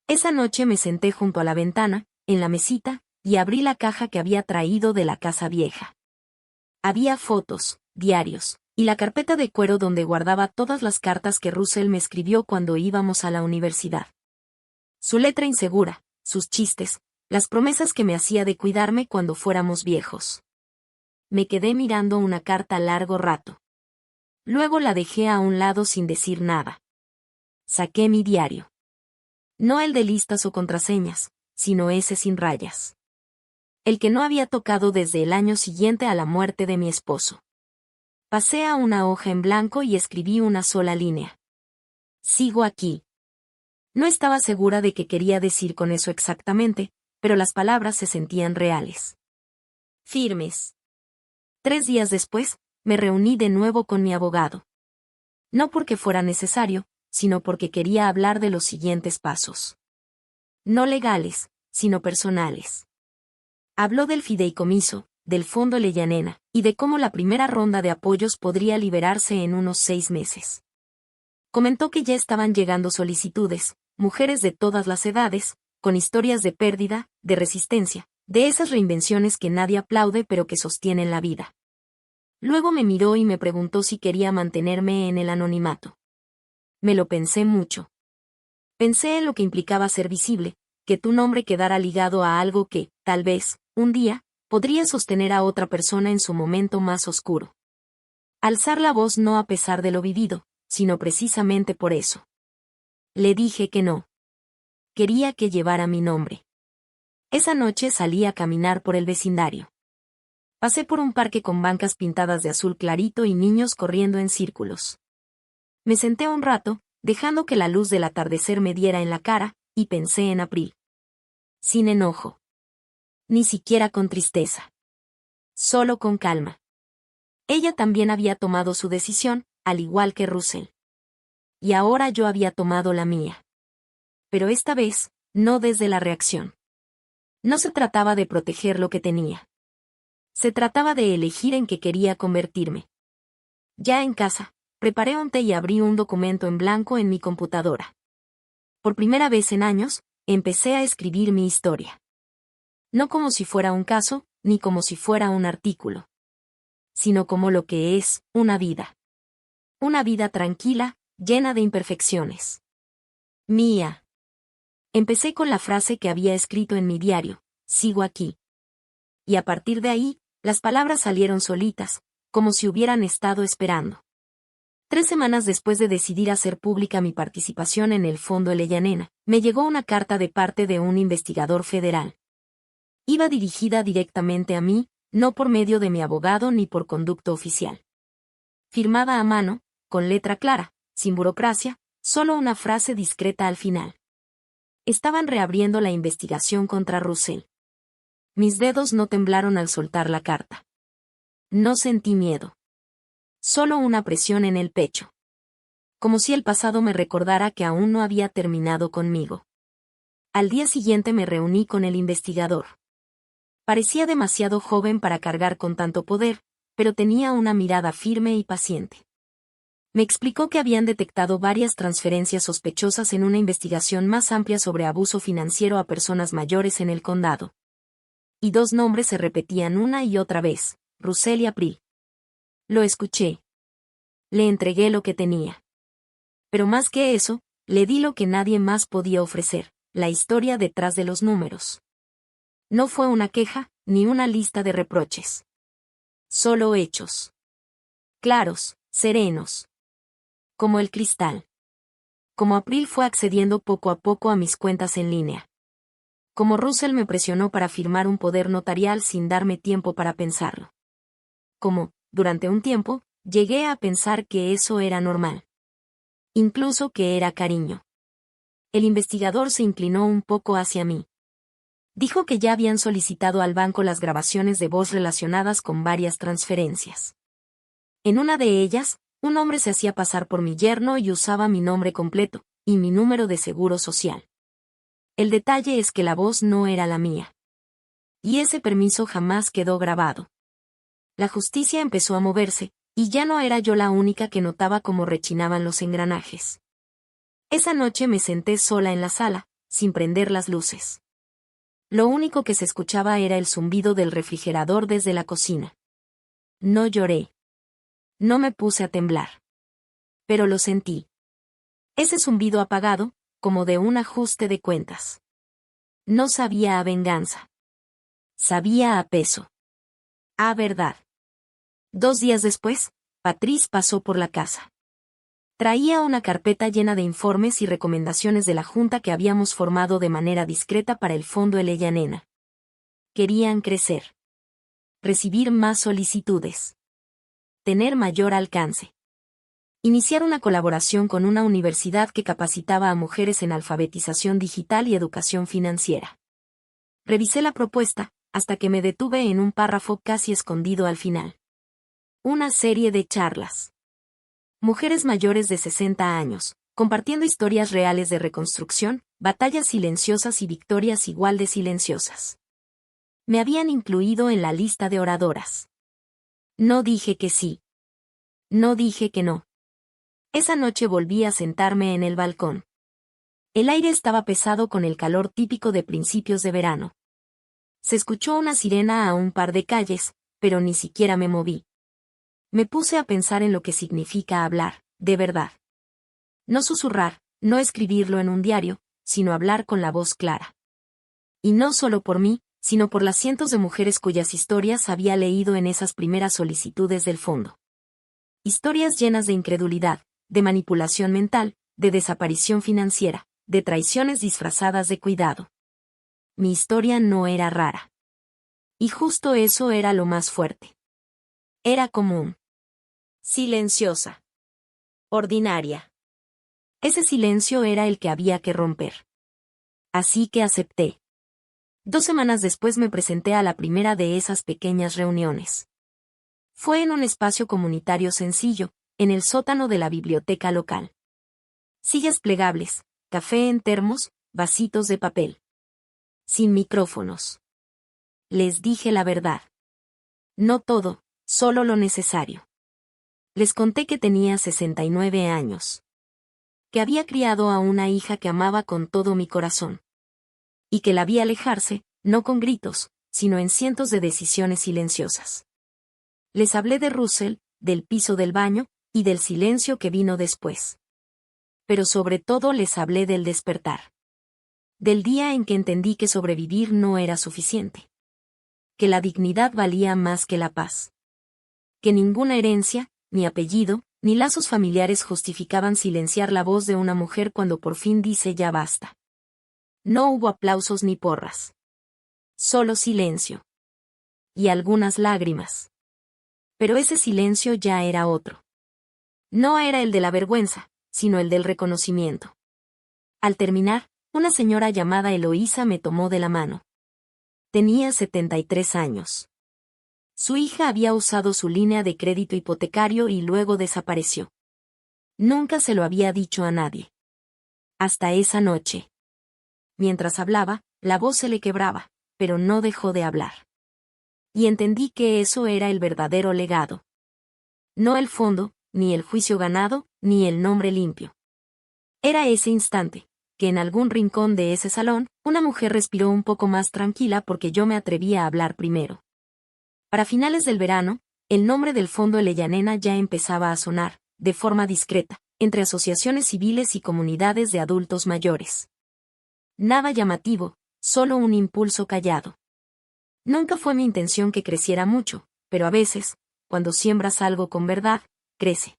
Esa noche me senté junto a la ventana, en la mesita, y abrí la caja que había traído de la casa vieja. Había fotos, diarios, y la carpeta de cuero donde guardaba todas las cartas que Russell me escribió cuando íbamos a la universidad. Su letra insegura, sus chistes, las promesas que me hacía de cuidarme cuando fuéramos viejos. Me quedé mirando una carta largo rato. Luego la dejé a un lado sin decir nada. Saqué mi diario. No el de listas o contraseñas, sino ese sin rayas. El que no había tocado desde el año siguiente a la muerte de mi esposo. Pasé a una hoja en blanco y escribí una sola línea. Sigo aquí. No estaba segura de qué quería decir con eso exactamente, pero las palabras se sentían reales. Firmes. 3 días después, me reuní de nuevo con mi abogado. No porque fuera necesario, sino porque quería hablar de los siguientes pasos. No legales, sino personales. Habló del fideicomiso, del Fondo Leyanena, y de cómo la primera ronda de apoyos podría liberarse en unos 6 meses. Comentó que ya estaban llegando solicitudes, mujeres de todas las edades, con historias de pérdida, de resistencia, de esas reinvenciones que nadie aplaude pero que sostienen la vida. Luego me miró y me preguntó si quería mantenerme en el anonimato. Me lo pensé mucho. Pensé en lo que implicaba ser visible, que tu nombre quedara ligado a algo que, tal vez, un día, podría sostener a otra persona en su momento más oscuro. Alzar la voz no a pesar de lo vivido, sino precisamente por eso. Le dije que no. Quería que llevara mi nombre. Esa noche salí a caminar por el vecindario. Pasé por un parque con bancas pintadas de azul clarito y niños corriendo en círculos. Me senté un rato, dejando que la luz del atardecer me diera en la cara, y pensé en April. Sin enojo. Ni siquiera con tristeza. Solo con calma. Ella también había tomado su decisión, al igual que Russell. Y ahora yo había tomado la mía. Pero esta vez, no desde la reacción. No se trataba de proteger lo que tenía. Se trataba de elegir en qué quería convertirme. Ya en casa, preparé un té y abrí un documento en blanco en mi computadora. Por primera vez en años, empecé a escribir mi historia. No como si fuera un caso, ni como si fuera un artículo. Sino como lo que es, una vida. Una vida tranquila, llena de imperfecciones. Mía. Empecé con la frase que había escrito en mi diario, sigo aquí. Y a partir de ahí, las palabras salieron solitas, como si hubieran estado esperando. 3 semanas después de decidir hacer pública mi participación en el Fondo Leyanena, me llegó una carta de parte de un investigador federal. Iba dirigida directamente a mí, no por medio de mi abogado ni por conducto oficial. Firmada a mano, con letra clara, sin burocracia, solo una frase discreta al final. Estaban reabriendo la investigación contra Russell. Mis dedos no temblaron al soltar la carta. No sentí miedo. Solo una presión en el pecho. Como si el pasado me recordara que aún no había terminado conmigo. Al día siguiente me reuní con el investigador. Parecía demasiado joven para cargar con tanto poder, pero tenía una mirada firme y paciente. Me explicó que habían detectado varias transferencias sospechosas en una investigación más amplia sobre abuso financiero a personas mayores en el condado. Y dos nombres se repetían una y otra vez, Russell y April. Lo escuché. Le entregué lo que tenía. Pero más que eso, le di lo que nadie más podía ofrecer, la historia detrás de los números. No fue una queja, ni una lista de reproches. Solo hechos. Claros, serenos. Como el cristal. Como April fue accediendo poco a poco a mis cuentas en línea. Como Russell me presionó para firmar un poder notarial sin darme tiempo para pensarlo. Como, durante un tiempo, llegué a pensar que eso era normal. Incluso que era cariño. El investigador se inclinó un poco hacia mí. Dijo que ya habían solicitado al banco las grabaciones de voz relacionadas con varias transferencias. En una de ellas, un hombre se hacía pasar por mi yerno y usaba mi nombre completo, y mi número de seguro social. El detalle es que la voz no era la mía. Y ese permiso jamás quedó grabado. La justicia empezó a moverse, y ya no era yo la única que notaba cómo rechinaban los engranajes. Esa noche me senté sola en la sala, sin prender las luces. Lo único que se escuchaba era el zumbido del refrigerador desde la cocina. No lloré. No me puse a temblar. Pero lo sentí. Ese zumbido apagado, como de un ajuste de cuentas. No sabía a venganza. Sabía a peso. A verdad. 2 días después, Patrice pasó por la casa. Traía una carpeta llena de informes y recomendaciones de la junta que habíamos formado de manera discreta para el fondo Eleya Nena. Querían crecer. Recibir más solicitudes. Tener mayor alcance. Iniciar una colaboración con una universidad que capacitaba a mujeres en alfabetización digital y educación financiera. Revisé la propuesta, hasta que me detuve en un párrafo casi escondido al final. Una serie de charlas. Mujeres mayores de 60 años, compartiendo historias reales de reconstrucción, batallas silenciosas y victorias igual de silenciosas. Me habían incluido en la lista de oradoras. No dije que sí. No dije que no. Esa noche volví a sentarme en el balcón. El aire estaba pesado con el calor típico de principios de verano. Se escuchó una sirena a un par de calles, pero ni siquiera me moví. Me puse a pensar en lo que significa hablar, de verdad. No susurrar, no escribirlo en un diario, sino hablar con la voz clara. Y no solo por mí, sino por las cientos de mujeres cuyas historias había leído en esas primeras solicitudes del fondo. Historias llenas de incredulidad, de manipulación mental, de desaparición financiera, de traiciones disfrazadas de cuidado. Mi historia no era rara. Y justo eso era lo más fuerte. Era común. Silenciosa. Ordinaria. Ese silencio era el que había que romper. Así que acepté. 2 semanas después me presenté a la primera de esas pequeñas reuniones. Fue en un espacio comunitario sencillo, en el sótano de la biblioteca local. Sillas plegables, café en termos, vasitos de papel. Sin micrófonos. Les dije la verdad. No todo, solo lo necesario. Les conté que tenía 69 años. Que había criado a una hija que amaba con todo mi corazón. Y que la vi alejarse, no con gritos, sino en cientos de decisiones silenciosas. Les hablé de Russell, del piso del baño, y del silencio que vino después. Pero sobre todo les hablé del despertar. Del día en que entendí que sobrevivir no era suficiente. Que la dignidad valía más que la paz. Que ninguna herencia, ni apellido, ni lazos familiares justificaban silenciar la voz de una mujer cuando por fin dice ya basta. No hubo aplausos ni porras. Solo silencio. Y algunas lágrimas. Pero ese silencio ya era otro. No era el de la vergüenza, sino el del reconocimiento. Al terminar, una señora llamada Eloísa me tomó de la mano. Tenía 73 años. Su hija había usado su línea de crédito hipotecario y luego desapareció. Nunca se lo había dicho a nadie. Hasta esa noche. Mientras hablaba, la voz se le quebraba, pero no dejó de hablar. Y entendí que eso era el verdadero legado. No el fondo, ni el juicio ganado, ni el nombre limpio. Era ese instante, que en algún rincón de ese salón, una mujer respiró un poco más tranquila porque yo me atreví a hablar primero. Para finales del verano, el nombre del Fondo Elellanena ya empezaba a sonar, de forma discreta, entre asociaciones civiles y comunidades de adultos mayores. Nada llamativo, solo un impulso callado. Nunca fue mi intención que creciera mucho, pero a veces, cuando siembras algo con verdad, crece.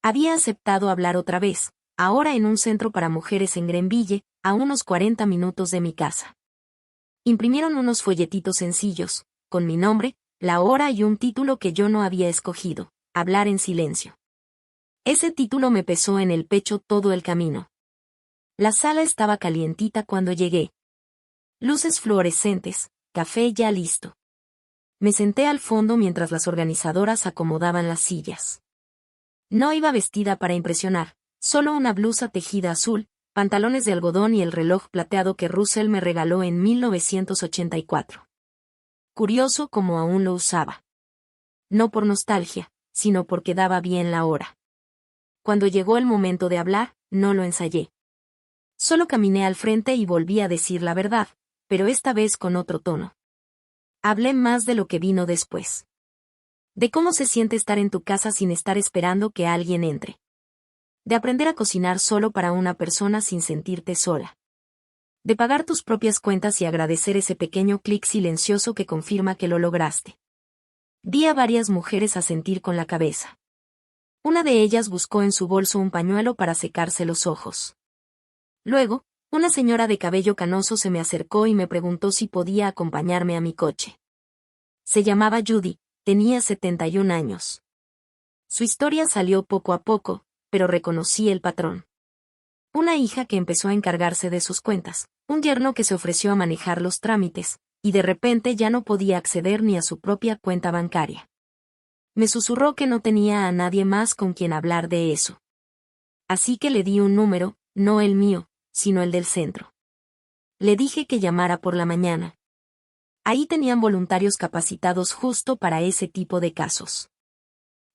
Había aceptado hablar otra vez, ahora en un centro para mujeres en Greenville, a unos 40 minutos de mi casa. Imprimieron unos folletitos sencillos, con mi nombre, la hora y un título que yo no había escogido, Hablar en silencio. Ese título me pesó en el pecho todo el camino. La sala estaba calientita cuando llegué. Luces fluorescentes, café ya listo. Me senté al fondo mientras las organizadoras acomodaban las sillas. No iba vestida para impresionar, solo una blusa tejida azul, pantalones de algodón y el reloj plateado que Russell me regaló en 1984. Curioso como aún lo usaba. No por nostalgia, sino porque daba bien la hora. Cuando llegó el momento de hablar, no lo ensayé. Solo caminé al frente y volví a decir la verdad, pero esta vez con otro tono. Hablé más de lo que vino después. De cómo se siente estar en tu casa sin estar esperando que alguien entre. De aprender a cocinar solo para una persona sin sentirte sola. De pagar tus propias cuentas y agradecer ese pequeño clic silencioso que confirma que lo lograste. Vi a varias mujeres asentir con la cabeza. Una de ellas buscó en su bolso un pañuelo para secarse los ojos. Luego, una señora de cabello canoso se me acercó y me preguntó si podía acompañarme a mi coche. Se llamaba Judy, tenía 71 años. Su historia salió poco a poco, pero reconocí el patrón. Una hija que empezó a encargarse de sus cuentas, un yerno que se ofreció a manejar los trámites, y de repente ya no podía acceder ni a su propia cuenta bancaria. Me susurró que no tenía a nadie más con quien hablar de eso. Así que le di un número, no el mío, sino el del centro. Le dije que llamara por la mañana. Ahí tenían voluntarios capacitados justo para ese tipo de casos.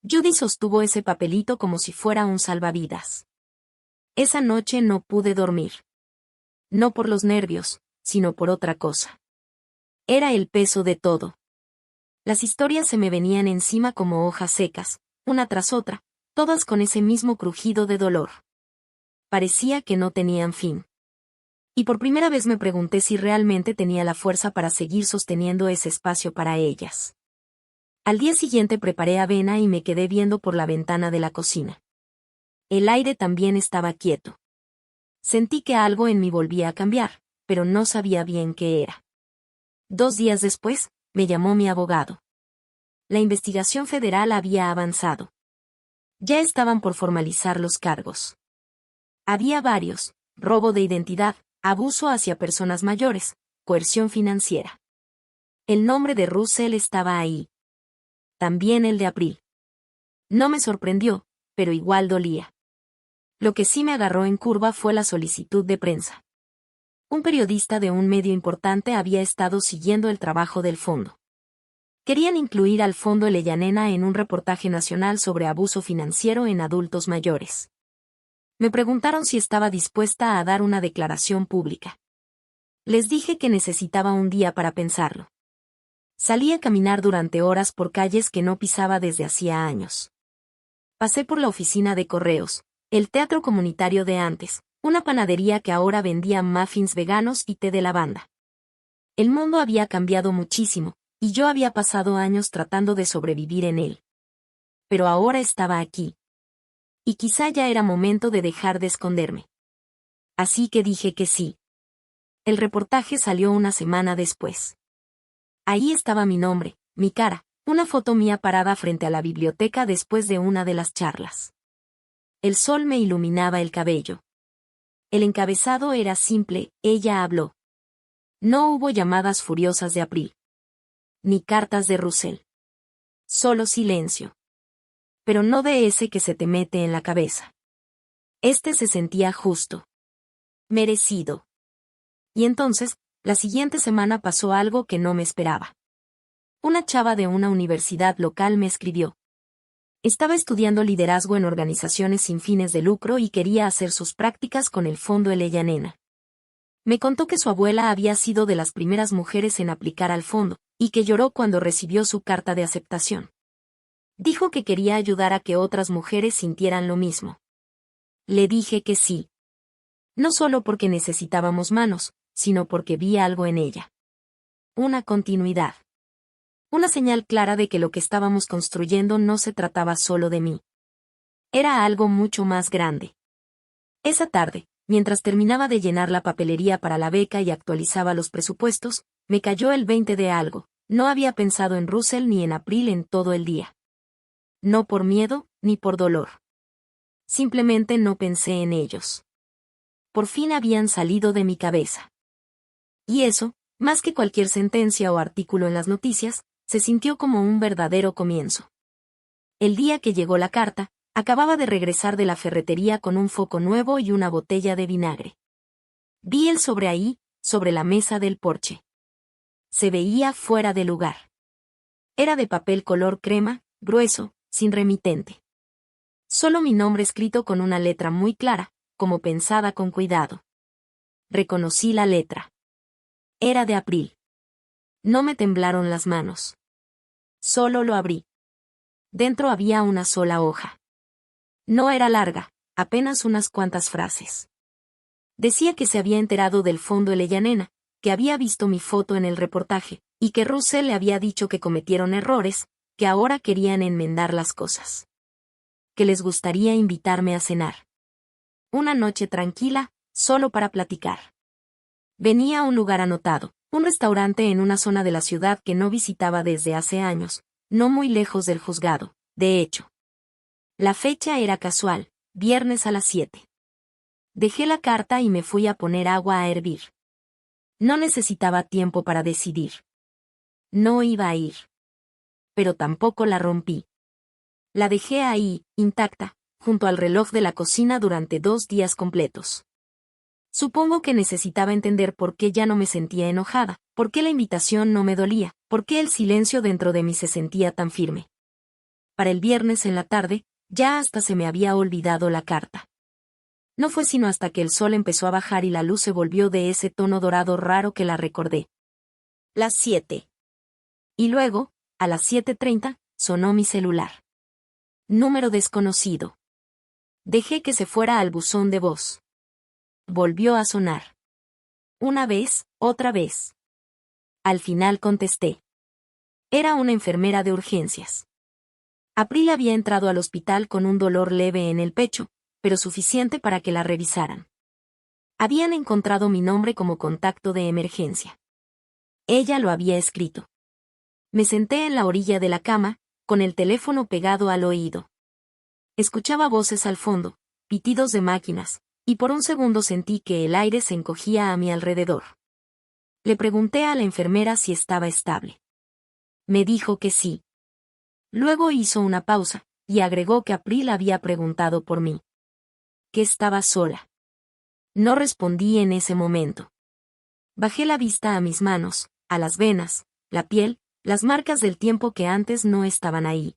Judy sostuvo ese papelito como si fuera un salvavidas. Esa noche no pude dormir. No por los nervios, sino por otra cosa. Era el peso de todo. Las historias se me venían encima como hojas secas, una tras otra, todas con ese mismo crujido de dolor. Parecía que no tenían fin. Y por primera vez me pregunté si realmente tenía la fuerza para seguir sosteniendo ese espacio para ellas. Al día siguiente preparé avena y me quedé viendo por la ventana de la cocina. El aire también estaba quieto. Sentí que algo en mí volvía a cambiar, pero no sabía bien qué era. 2 días después, me llamó mi abogado. La investigación federal había avanzado. Ya estaban por formalizar los cargos. Había varios: robo de identidad, abuso hacia personas mayores, coerción financiera. El nombre de Russell estaba ahí. También el de April. No me sorprendió, pero igual dolía. Lo que sí me agarró en curva fue la solicitud de prensa. Un periodista de un medio importante había estado siguiendo el trabajo del fondo. Querían incluir al Fondo Elellanena en un reportaje nacional sobre abuso financiero en adultos mayores. Me preguntaron si estaba dispuesta a dar una declaración pública. Les dije que necesitaba un día para pensarlo. Salí a caminar durante horas por calles que no pisaba desde hacía años. Pasé por la oficina de correos, el teatro comunitario de antes, una panadería que ahora vendía muffins veganos y té de lavanda. El mundo había cambiado muchísimo, y yo había pasado años tratando de sobrevivir en él. Pero ahora estaba aquí. Y quizá ya era momento de dejar de esconderme. Así que dije que sí. El reportaje salió una semana después. Ahí estaba mi nombre, mi cara, una foto mía parada frente a la biblioteca después de una de las charlas. El sol me iluminaba el cabello. El encabezado era simple, ella habló. No hubo llamadas furiosas de April. Ni cartas de Russell. Solo silencio. Pero no de ese que se te mete en la cabeza. Este se sentía justo. Merecido. Y entonces, la siguiente semana pasó algo que no me esperaba. Una chava de una universidad local me escribió. Estaba estudiando liderazgo en organizaciones sin fines de lucro y quería hacer sus prácticas con el Fondo Elena. Me contó que su abuela había sido de las primeras mujeres en aplicar al fondo, y que lloró cuando recibió su carta de aceptación. Dijo que quería ayudar a que otras mujeres sintieran lo mismo. Le dije que sí. No solo porque necesitábamos manos, sino porque vi algo en ella. Una continuidad. Una señal clara de que lo que estábamos construyendo no se trataba solo de mí. Era algo mucho más grande. Esa tarde, mientras terminaba de llenar la papelería para la beca y actualizaba los presupuestos, me cayó el 20 de algo. No había pensado en Russell ni en April en todo el día. No por miedo, ni por dolor. Simplemente no pensé en ellos. Por fin habían salido de mi cabeza. Y eso, más que cualquier sentencia o artículo en las noticias, se sintió como un verdadero comienzo. El día que llegó la carta, acababa de regresar de la ferretería con un foco nuevo y una botella de vinagre. Vi el sobre ahí, sobre la mesa del porche. Se veía fuera de lugar. Era de papel color crema, grueso, sin remitente. Solo mi nombre escrito con una letra muy clara, como pensada con cuidado. Reconocí la letra. Era de April. No me temblaron las manos. Solo lo abrí. Dentro había una sola hoja. No era larga, apenas unas cuantas frases. Decía que se había enterado del Fondo Elena, que había visto mi foto en el reportaje, y que Russell le había dicho que cometieron errores, que ahora querían enmendar las cosas. Que les gustaría invitarme a cenar. Una noche tranquila, solo para platicar. Venía a un lugar anotado, un restaurante en una zona de la ciudad que no visitaba desde hace años, no muy lejos del juzgado, de hecho. La fecha era casual, viernes a las 7. Dejé la carta y me fui a poner agua a hervir. No necesitaba tiempo para decidir. No iba a ir. Pero tampoco la rompí. La dejé ahí, intacta, junto al reloj de la cocina durante 2 días completos. Supongo que necesitaba entender por qué ya no me sentía enojada, por qué la invitación no me dolía, por qué el silencio dentro de mí se sentía tan firme. Para el viernes en la tarde, ya hasta se me había olvidado la carta. No fue sino hasta que el sol empezó a bajar y la luz se volvió de ese tono dorado raro que la recordé. Las 7. Y luego, a las 7:30, sonó mi celular. Número desconocido. Dejé que se fuera al buzón de voz. Volvió a sonar. Una vez, otra vez. Al final contesté. Era una enfermera de urgencias. April había entrado al hospital con un dolor leve en el pecho, pero suficiente para que la revisaran. Habían encontrado mi nombre como contacto de emergencia. Ella lo había escrito. Me senté en la orilla de la cama, con el teléfono pegado al oído. Escuchaba voces al fondo, pitidos de máquinas, y por un segundo sentí que el aire se encogía a mi alrededor. Le pregunté a la enfermera si estaba estable. Me dijo que sí. Luego hizo una pausa, y agregó que April había preguntado por mí. Que estaba sola. No respondí en ese momento. Bajé la vista a mis manos, a las venas, la piel, las marcas del tiempo que antes no estaban ahí.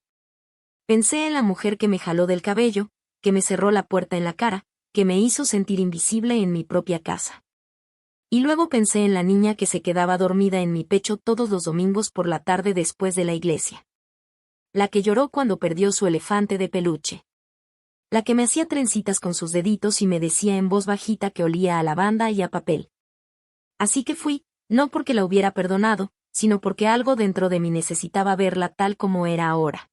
Pensé en la mujer que me jaló del cabello, que me cerró la puerta en la cara, que me hizo sentir invisible en mi propia casa. Y luego pensé en la niña que se quedaba dormida en mi pecho todos los domingos por la tarde después de la iglesia. La que lloró cuando perdió su elefante de peluche. La que me hacía trencitas con sus deditos y me decía en voz bajita que olía a lavanda y a papel. Así que fui, no porque la hubiera perdonado, sino porque algo dentro de mí necesitaba verla tal como era ahora.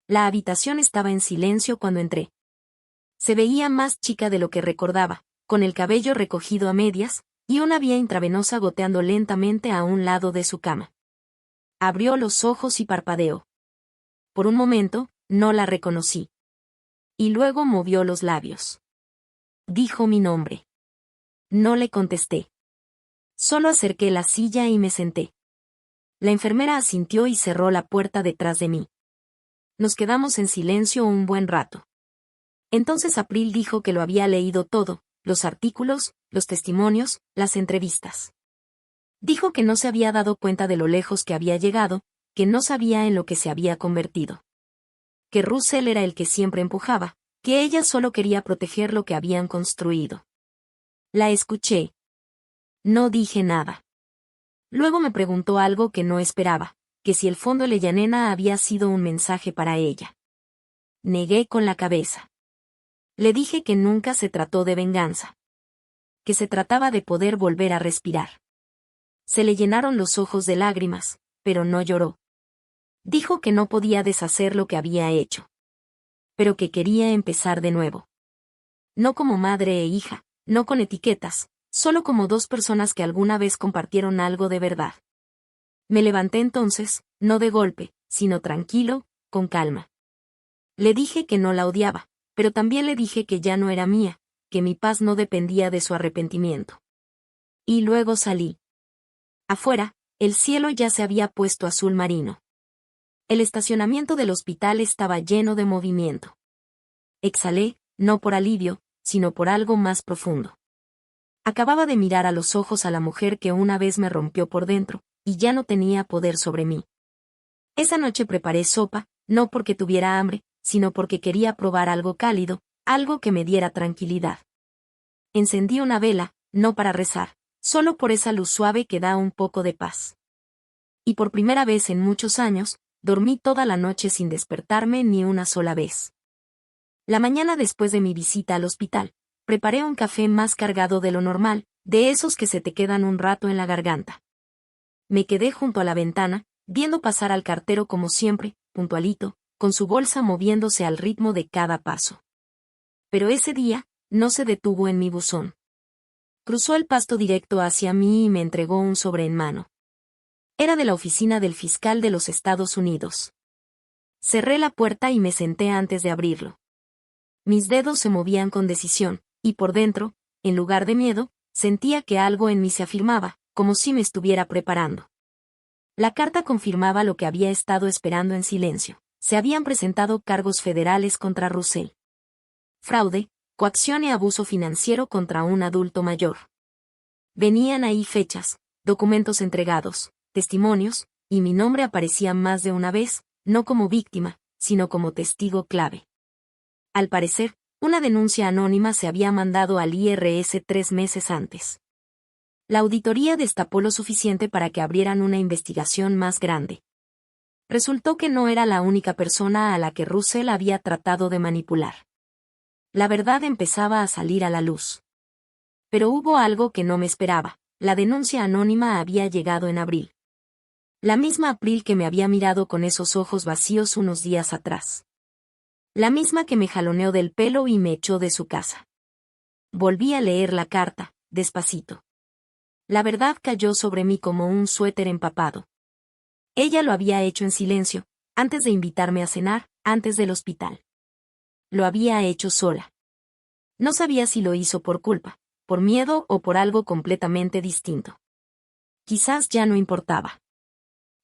La habitación estaba en silencio cuando entré. Se veía más chica de lo que recordaba, con el cabello recogido a medias, y una vía intravenosa goteando lentamente a un lado de su cama. Abrió los ojos y parpadeó. Por un momento, no la reconocí. Y luego movió los labios. Dijo mi nombre. No le contesté. Solo acerqué la silla y me senté. La enfermera asintió y cerró la puerta detrás de mí. Nos quedamos en silencio un buen rato. Entonces April dijo que lo había leído todo, los artículos, los testimonios, las entrevistas. Dijo que no se había dado cuenta de lo lejos que había llegado, que no sabía en lo que se había convertido. Que Russell era el que siempre empujaba, que ella solo quería proteger lo que habían construido. La escuché. No dije nada. Luego me preguntó algo que no esperaba, que si el fondo Leyanena había sido un mensaje para ella. Negué con la cabeza. Le dije que nunca se trató de venganza. Que se trataba de poder volver a respirar. Se le llenaron los ojos de lágrimas, pero no lloró. Dijo que no podía deshacer lo que había hecho. Pero que quería empezar de nuevo. No como madre e hija, no con etiquetas, solo como dos personas que alguna vez compartieron algo de verdad. Me levanté entonces, no de golpe, sino tranquilo, con calma. Le dije que no la odiaba, pero también le dije que ya no era mía, que mi paz no dependía de su arrepentimiento. Y luego salí. Afuera, el cielo ya se había puesto azul marino. El estacionamiento del hospital estaba lleno de movimiento. Exhalé, no por alivio, sino por algo más profundo. Acababa de mirar a los ojos a la mujer que una vez me rompió por dentro, y ya no tenía poder sobre mí. Esa noche preparé sopa, no porque tuviera hambre, sino porque quería probar algo cálido, algo que me diera tranquilidad. Encendí una vela, no para rezar, solo por esa luz suave que da un poco de paz. Y por primera vez en muchos años, dormí toda la noche sin despertarme ni una sola vez. La mañana después de mi visita al hospital, preparé un café más cargado de lo normal, de esos que se te quedan un rato en la garganta. Me quedé junto a la ventana, viendo pasar al cartero como siempre, puntualito, con su bolsa moviéndose al ritmo de cada paso. Pero ese día, no se detuvo en mi buzón. Cruzó el pasto directo hacia mí y me entregó un sobre en mano. Era de la oficina del fiscal de los Estados Unidos. Cerré la puerta y me senté antes de abrirlo. Mis dedos se movían con decisión, y por dentro, en lugar de miedo, sentía que algo en mí se afirmaba, como si me estuviera preparando. La carta confirmaba lo que había estado esperando en silencio. Se habían presentado cargos federales contra Russell. Fraude, coacción y abuso financiero contra un adulto mayor. Venían ahí fechas, documentos entregados, testimonios, y mi nombre aparecía más de una vez, no como víctima, sino como testigo clave. Al parecer, una denuncia anónima se había mandado al IRS 3 meses antes. La auditoría destapó lo suficiente para que abrieran una investigación más grande. Resultó que no era la única persona a la que Russell había tratado de manipular. La verdad empezaba a salir a la luz. Pero hubo algo que no me esperaba. La denuncia anónima había llegado en abril. La misma April que me había mirado con esos ojos vacíos unos días atrás. La misma que me jaloneó del pelo y me echó de su casa. Volví a leer la carta, despacito. La verdad cayó sobre mí como un suéter empapado. Ella lo había hecho en silencio, antes de invitarme a cenar, antes del hospital. Lo había hecho sola. No sabía si lo hizo por culpa, por miedo o por algo completamente distinto. Quizás ya no importaba.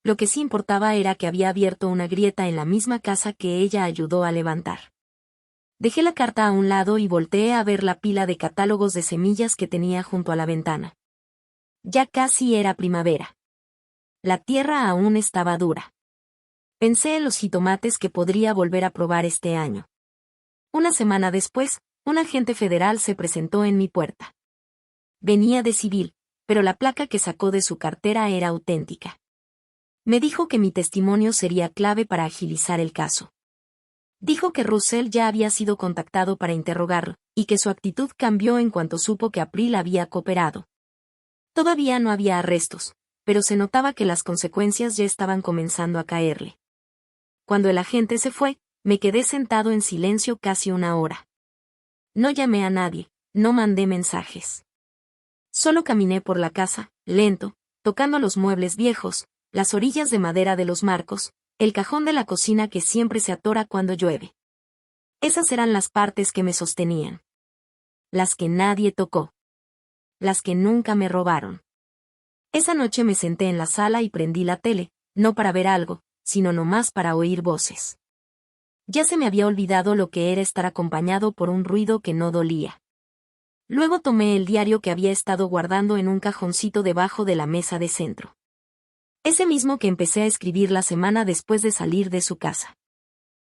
Lo que sí importaba era que había abierto una grieta en la misma casa que ella ayudó a levantar. Dejé la carta a un lado y volteé a ver la pila de catálogos de semillas que tenía junto a la ventana. Ya casi era primavera. La tierra aún estaba dura. Pensé en los jitomates que podría volver a probar este año. Una semana después, un agente federal se presentó en mi puerta. Venía de civil, pero la placa que sacó de su cartera era auténtica. Me dijo que mi testimonio sería clave para agilizar el caso. Dijo que Russell ya había sido contactado para interrogarlo, y que su actitud cambió en cuanto supo que April había cooperado. Todavía no había arrestos, pero se notaba que las consecuencias ya estaban comenzando a caerle. Cuando el agente se fue, me quedé sentado en silencio casi una hora. No llamé a nadie, no mandé mensajes. Solo caminé por la casa, lento, tocando los muebles viejos, las orillas de madera de los marcos, el cajón de la cocina que siempre se atora cuando llueve. Esas eran las partes que me sostenían. Las que nadie tocó. Las que nunca me robaron. Esa noche me senté en la sala y prendí la tele, no para ver algo, sino nomás para oír voces. Ya se me había olvidado lo que era estar acompañado por un ruido que no dolía. Luego tomé el diario que había estado guardando en un cajoncito debajo de la mesa de centro. Ese mismo que empecé a escribir la semana después de salir de su casa.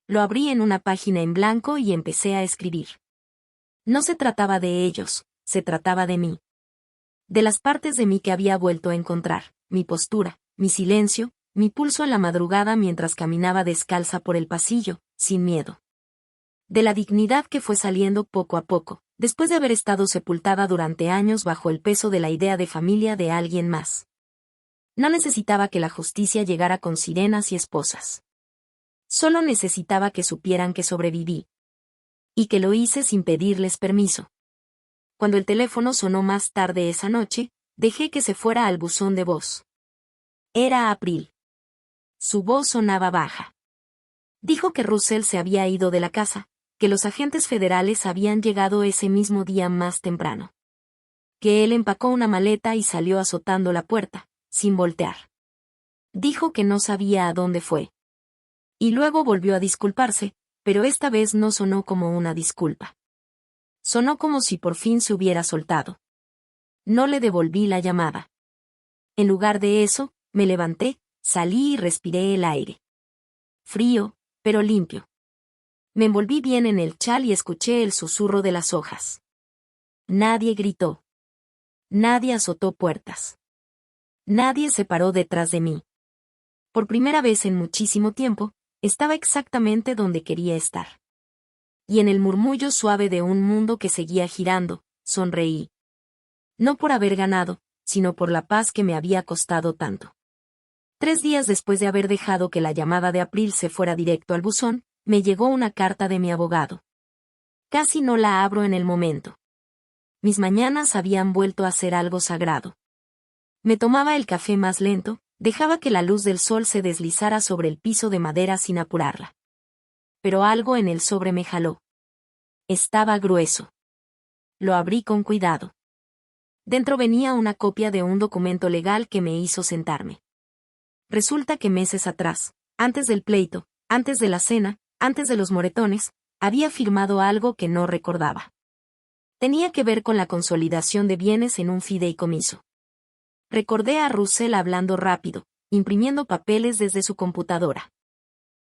Lo abrí en una página en blanco y empecé a escribir. No se trataba de ellos, se trataba de mí. De las partes de mí que había vuelto a encontrar, mi postura, mi silencio, mi pulso en la madrugada mientras caminaba descalza por el pasillo, sin miedo. De la dignidad que fue saliendo poco a poco, después de haber estado sepultada durante años bajo el peso de la idea de familia de alguien más. No necesitaba que la justicia llegara con sirenas y esposas. Solo necesitaba que supieran que sobreviví. Y que lo hice sin pedirles permiso. Cuando el teléfono sonó más tarde esa noche, dejé que se fuera al buzón de voz. Era April. Su voz sonaba baja. Dijo que Russell se había ido de la casa, que los agentes federales habían llegado ese mismo día más temprano. Que él empacó una maleta y salió azotando la puerta, sin voltear. Dijo que no sabía a dónde fue. Y luego volvió a disculparse, pero esta vez no sonó como una disculpa. Sonó como si por fin se hubiera soltado. No le devolví la llamada. En lugar de eso, me levanté, salí y respiré el aire. Frío, pero limpio. Me envolví bien en el chal y escuché el susurro de las hojas. Nadie gritó. Nadie azotó puertas. Nadie se paró detrás de mí. Por primera vez en muchísimo tiempo, estaba exactamente donde quería estar. Y en el murmullo suave de un mundo que seguía girando, sonreí. No por haber ganado, sino por la paz que me había costado tanto. 3 días después de haber dejado que la llamada de April se fuera directo al buzón, me llegó una carta de mi abogado. Casi no la abro en el momento. Mis mañanas habían vuelto a ser algo sagrado. Me tomaba el café más lento, dejaba que la luz del sol se deslizara sobre el piso de madera sin apurarla. Pero algo en el sobre me jaló. Estaba grueso. Lo abrí con cuidado. Dentro venía una copia de un documento legal que me hizo sentarme. Resulta que meses atrás, antes del pleito, antes de la cena, antes de los moretones, había firmado algo que no recordaba. Tenía que ver con la consolidación de bienes en un fideicomiso. Recordé a Russell hablando rápido, imprimiendo papeles desde su computadora.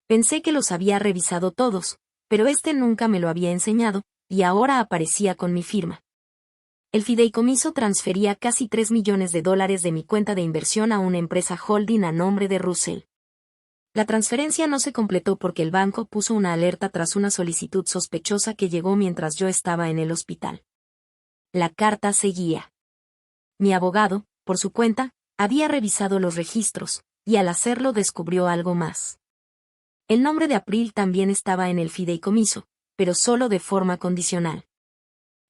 Pensé que los había revisado todos, pero este nunca me lo había enseñado, y ahora aparecía con mi firma. El fideicomiso transfería casi $3 millones de mi cuenta de inversión a una empresa holding a nombre de Russell. La transferencia no se completó porque el banco puso una alerta tras una solicitud sospechosa que llegó mientras yo estaba en el hospital. La carta seguía. Mi abogado, por su cuenta, había revisado los registros, y al hacerlo descubrió algo más. El nombre de April también estaba en el fideicomiso, pero solo de forma condicional.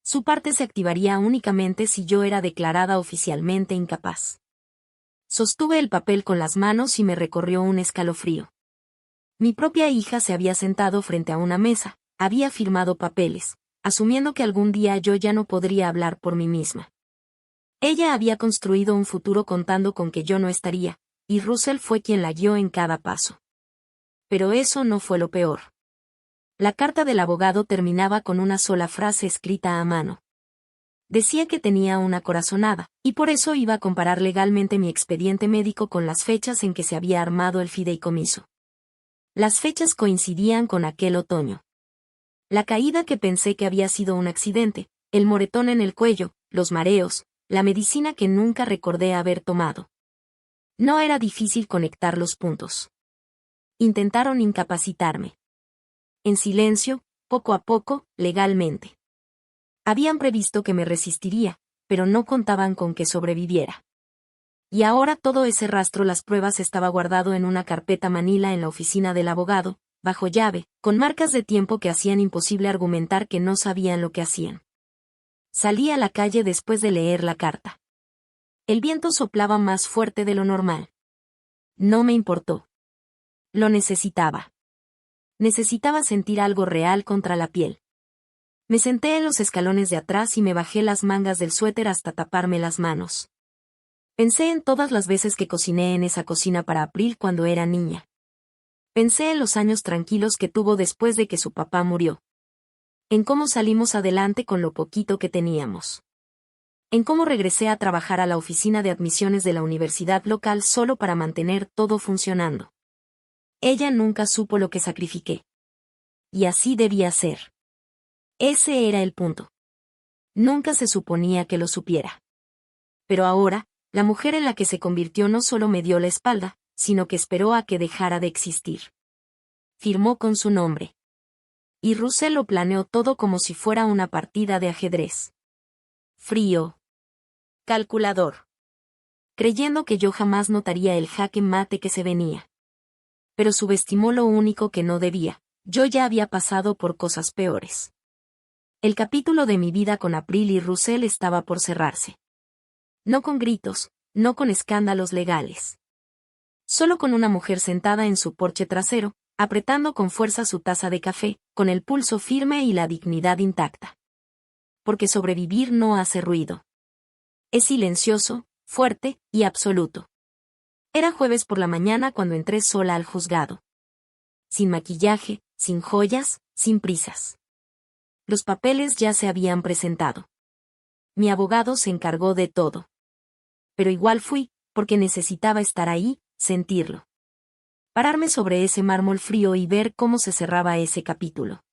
Su parte se activaría únicamente si yo era declarada oficialmente incapaz. Sostuve el papel con las manos y me recorrió un escalofrío. Mi propia hija se había sentado frente a una mesa, había firmado papeles, asumiendo que algún día yo ya no podría hablar por mí misma. Ella había construido un futuro contando con que yo no estaría, y Russell fue quien la guió en cada paso. Pero eso no fue lo peor. La carta del abogado terminaba con una sola frase escrita a mano. Decía que tenía una corazonada, y por eso iba a comparar legalmente mi expediente médico con las fechas en que se había armado el fideicomiso. Las fechas coincidían con aquel otoño. La caída que pensé que había sido un accidente, el moretón en el cuello, los mareos, la medicina que nunca recordé haber tomado. No era difícil conectar los puntos. Intentaron incapacitarme. En silencio, poco a poco, legalmente. Habían previsto que me resistiría, pero no contaban con que sobreviviera. Y ahora todo ese rastro las pruebas estaba guardado en una carpeta manila en la oficina del abogado, bajo llave, con marcas de tiempo que hacían imposible argumentar que no sabían lo que hacían. Salí a la calle después de leer la carta. El viento soplaba más fuerte de lo normal. No me importó. Lo necesitaba. Necesitaba sentir algo real contra la piel. Me senté en los escalones de atrás y me bajé las mangas del suéter hasta taparme las manos. Pensé en todas las veces que cociné en esa cocina para April cuando era niña. Pensé en los años tranquilos que tuvo después de que su papá murió. En cómo salimos adelante con lo poquito que teníamos. En cómo regresé a trabajar a la oficina de admisiones de la universidad local solo para mantener todo funcionando. Ella nunca supo lo que sacrifiqué. Y así debía ser. Ese era el punto. Nunca se suponía que lo supiera. Pero ahora, la mujer en la que se convirtió no solo me dio la espalda, sino que esperó a que dejara de existir. Firmó con su nombre. Y Russell lo planeó todo como si fuera una partida de ajedrez. Frío. Calculador. Creyendo que yo jamás notaría el jaque mate que se venía. Pero subestimó lo único que no debía. Yo ya había pasado por cosas peores. El capítulo de mi vida con April y Russell estaba por cerrarse. No con gritos, no con escándalos legales. Solo con una mujer sentada en su porche trasero, apretando con fuerza su taza de café, con el pulso firme y la dignidad intacta. Porque sobrevivir no hace ruido. Es silencioso, fuerte y absoluto. Era jueves por la mañana cuando entré sola al juzgado. Sin maquillaje, sin joyas, sin prisas. Los papeles ya se habían presentado. Mi abogado se encargó de todo. Pero igual fui, porque necesitaba estar ahí, sentirlo. Pararme sobre ese mármol frío y ver cómo se cerraba ese capítulo.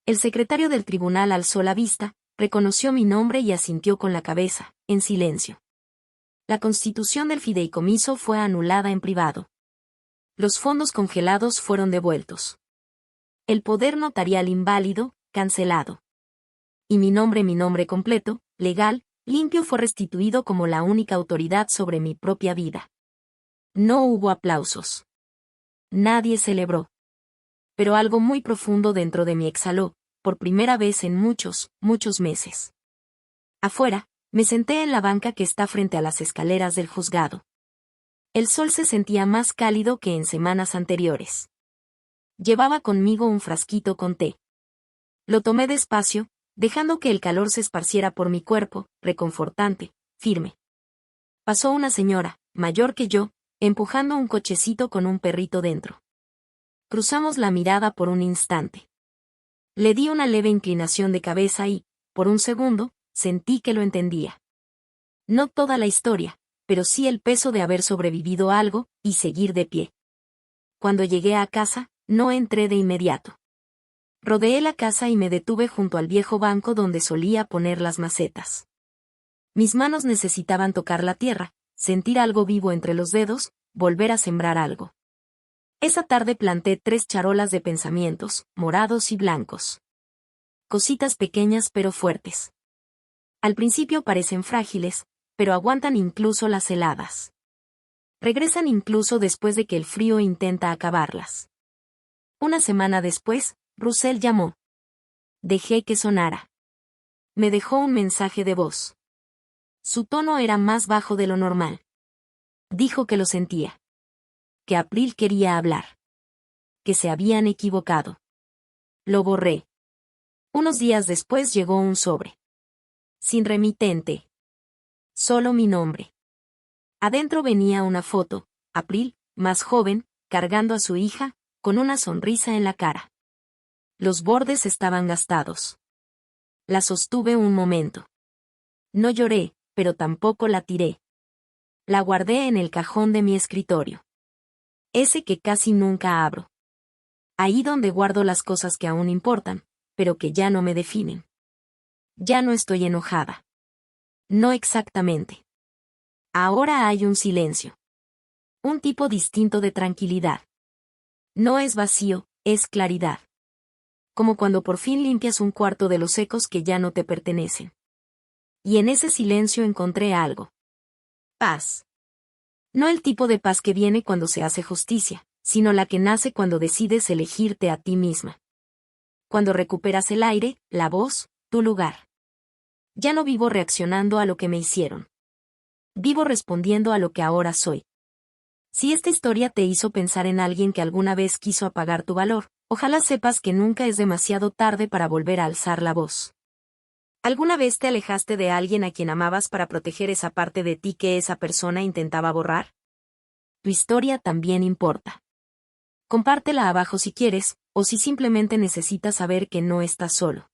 El secretario del tribunal alzó la vista, reconoció mi nombre y asintió con la cabeza, en silencio. La constitución del fideicomiso fue anulada en privado. Los fondos congelados fueron devueltos. El poder notarial inválido, cancelado. Y mi nombre completo, legal, limpio fue restituido como la única autoridad sobre mi propia vida. No hubo aplausos. Nadie celebró. Pero algo muy profundo dentro de mí exhaló, por primera vez en muchos, muchos meses. Afuera, me senté en la banca que está frente a las escaleras del juzgado. El sol se sentía más cálido que en semanas anteriores. Llevaba conmigo un frasquito con té. Lo tomé despacio, dejando que el calor se esparciera por mi cuerpo, reconfortante, firme. Pasó una señora, mayor que yo, empujando un cochecito con un perrito dentro. Cruzamos la mirada por un instante. Le di una leve inclinación de cabeza y, por un segundo, sentí que lo entendía. No toda la historia, pero sí el peso de haber sobrevivido a algo y seguir de pie. Cuando llegué a casa, no entré de inmediato. Rodeé la casa y me detuve junto al viejo banco donde solía poner las macetas. Mis manos necesitaban tocar la tierra, sentir algo vivo entre los dedos, volver a sembrar algo. Esa tarde planté 3 charolas de pensamientos, morados y blancos. Cositas pequeñas pero fuertes. Al principio parecen frágiles, pero aguantan incluso las heladas. Regresan incluso después de que el frío intenta acabarlas. Una semana después, Russell llamó. Dejé que sonara. Me dejó un mensaje de voz. Su tono era más bajo de lo normal. Dijo que lo sentía. Que April quería hablar. Que se habían equivocado. Lo borré. Unos días después llegó un sobre. Sin remitente. Solo mi nombre. Adentro venía una foto, April, más joven, cargando a su hija, con una sonrisa en la cara. Los bordes estaban gastados. La sostuve un momento. No lloré, pero tampoco la tiré. La guardé en el cajón de mi escritorio. Ese que casi nunca abro. Ahí donde guardo las cosas que aún importan, pero que ya no me definen. Ya no estoy enojada. No exactamente. Ahora hay un silencio. Un tipo distinto de tranquilidad. No es vacío, es claridad. Como cuando por fin limpias un cuarto de los ecos que ya no te pertenecen. Y en ese silencio encontré algo. Paz. No el tipo de paz que viene cuando se hace justicia, sino la que nace cuando decides elegirte a ti misma. Cuando recuperas el aire, la voz, tu lugar. Ya no vivo reaccionando a lo que me hicieron. Vivo respondiendo a lo que ahora soy. Si esta historia te hizo pensar en alguien que alguna vez quiso apagar tu valor, Ojalá sepas que nunca es demasiado tarde para volver a alzar la voz. ¿Alguna vez te alejaste de alguien a quien amabas para proteger esa parte de ti que esa persona intentaba borrar? Tu historia también importa. Compártela abajo si quieres, o si simplemente necesitas saber que no estás solo.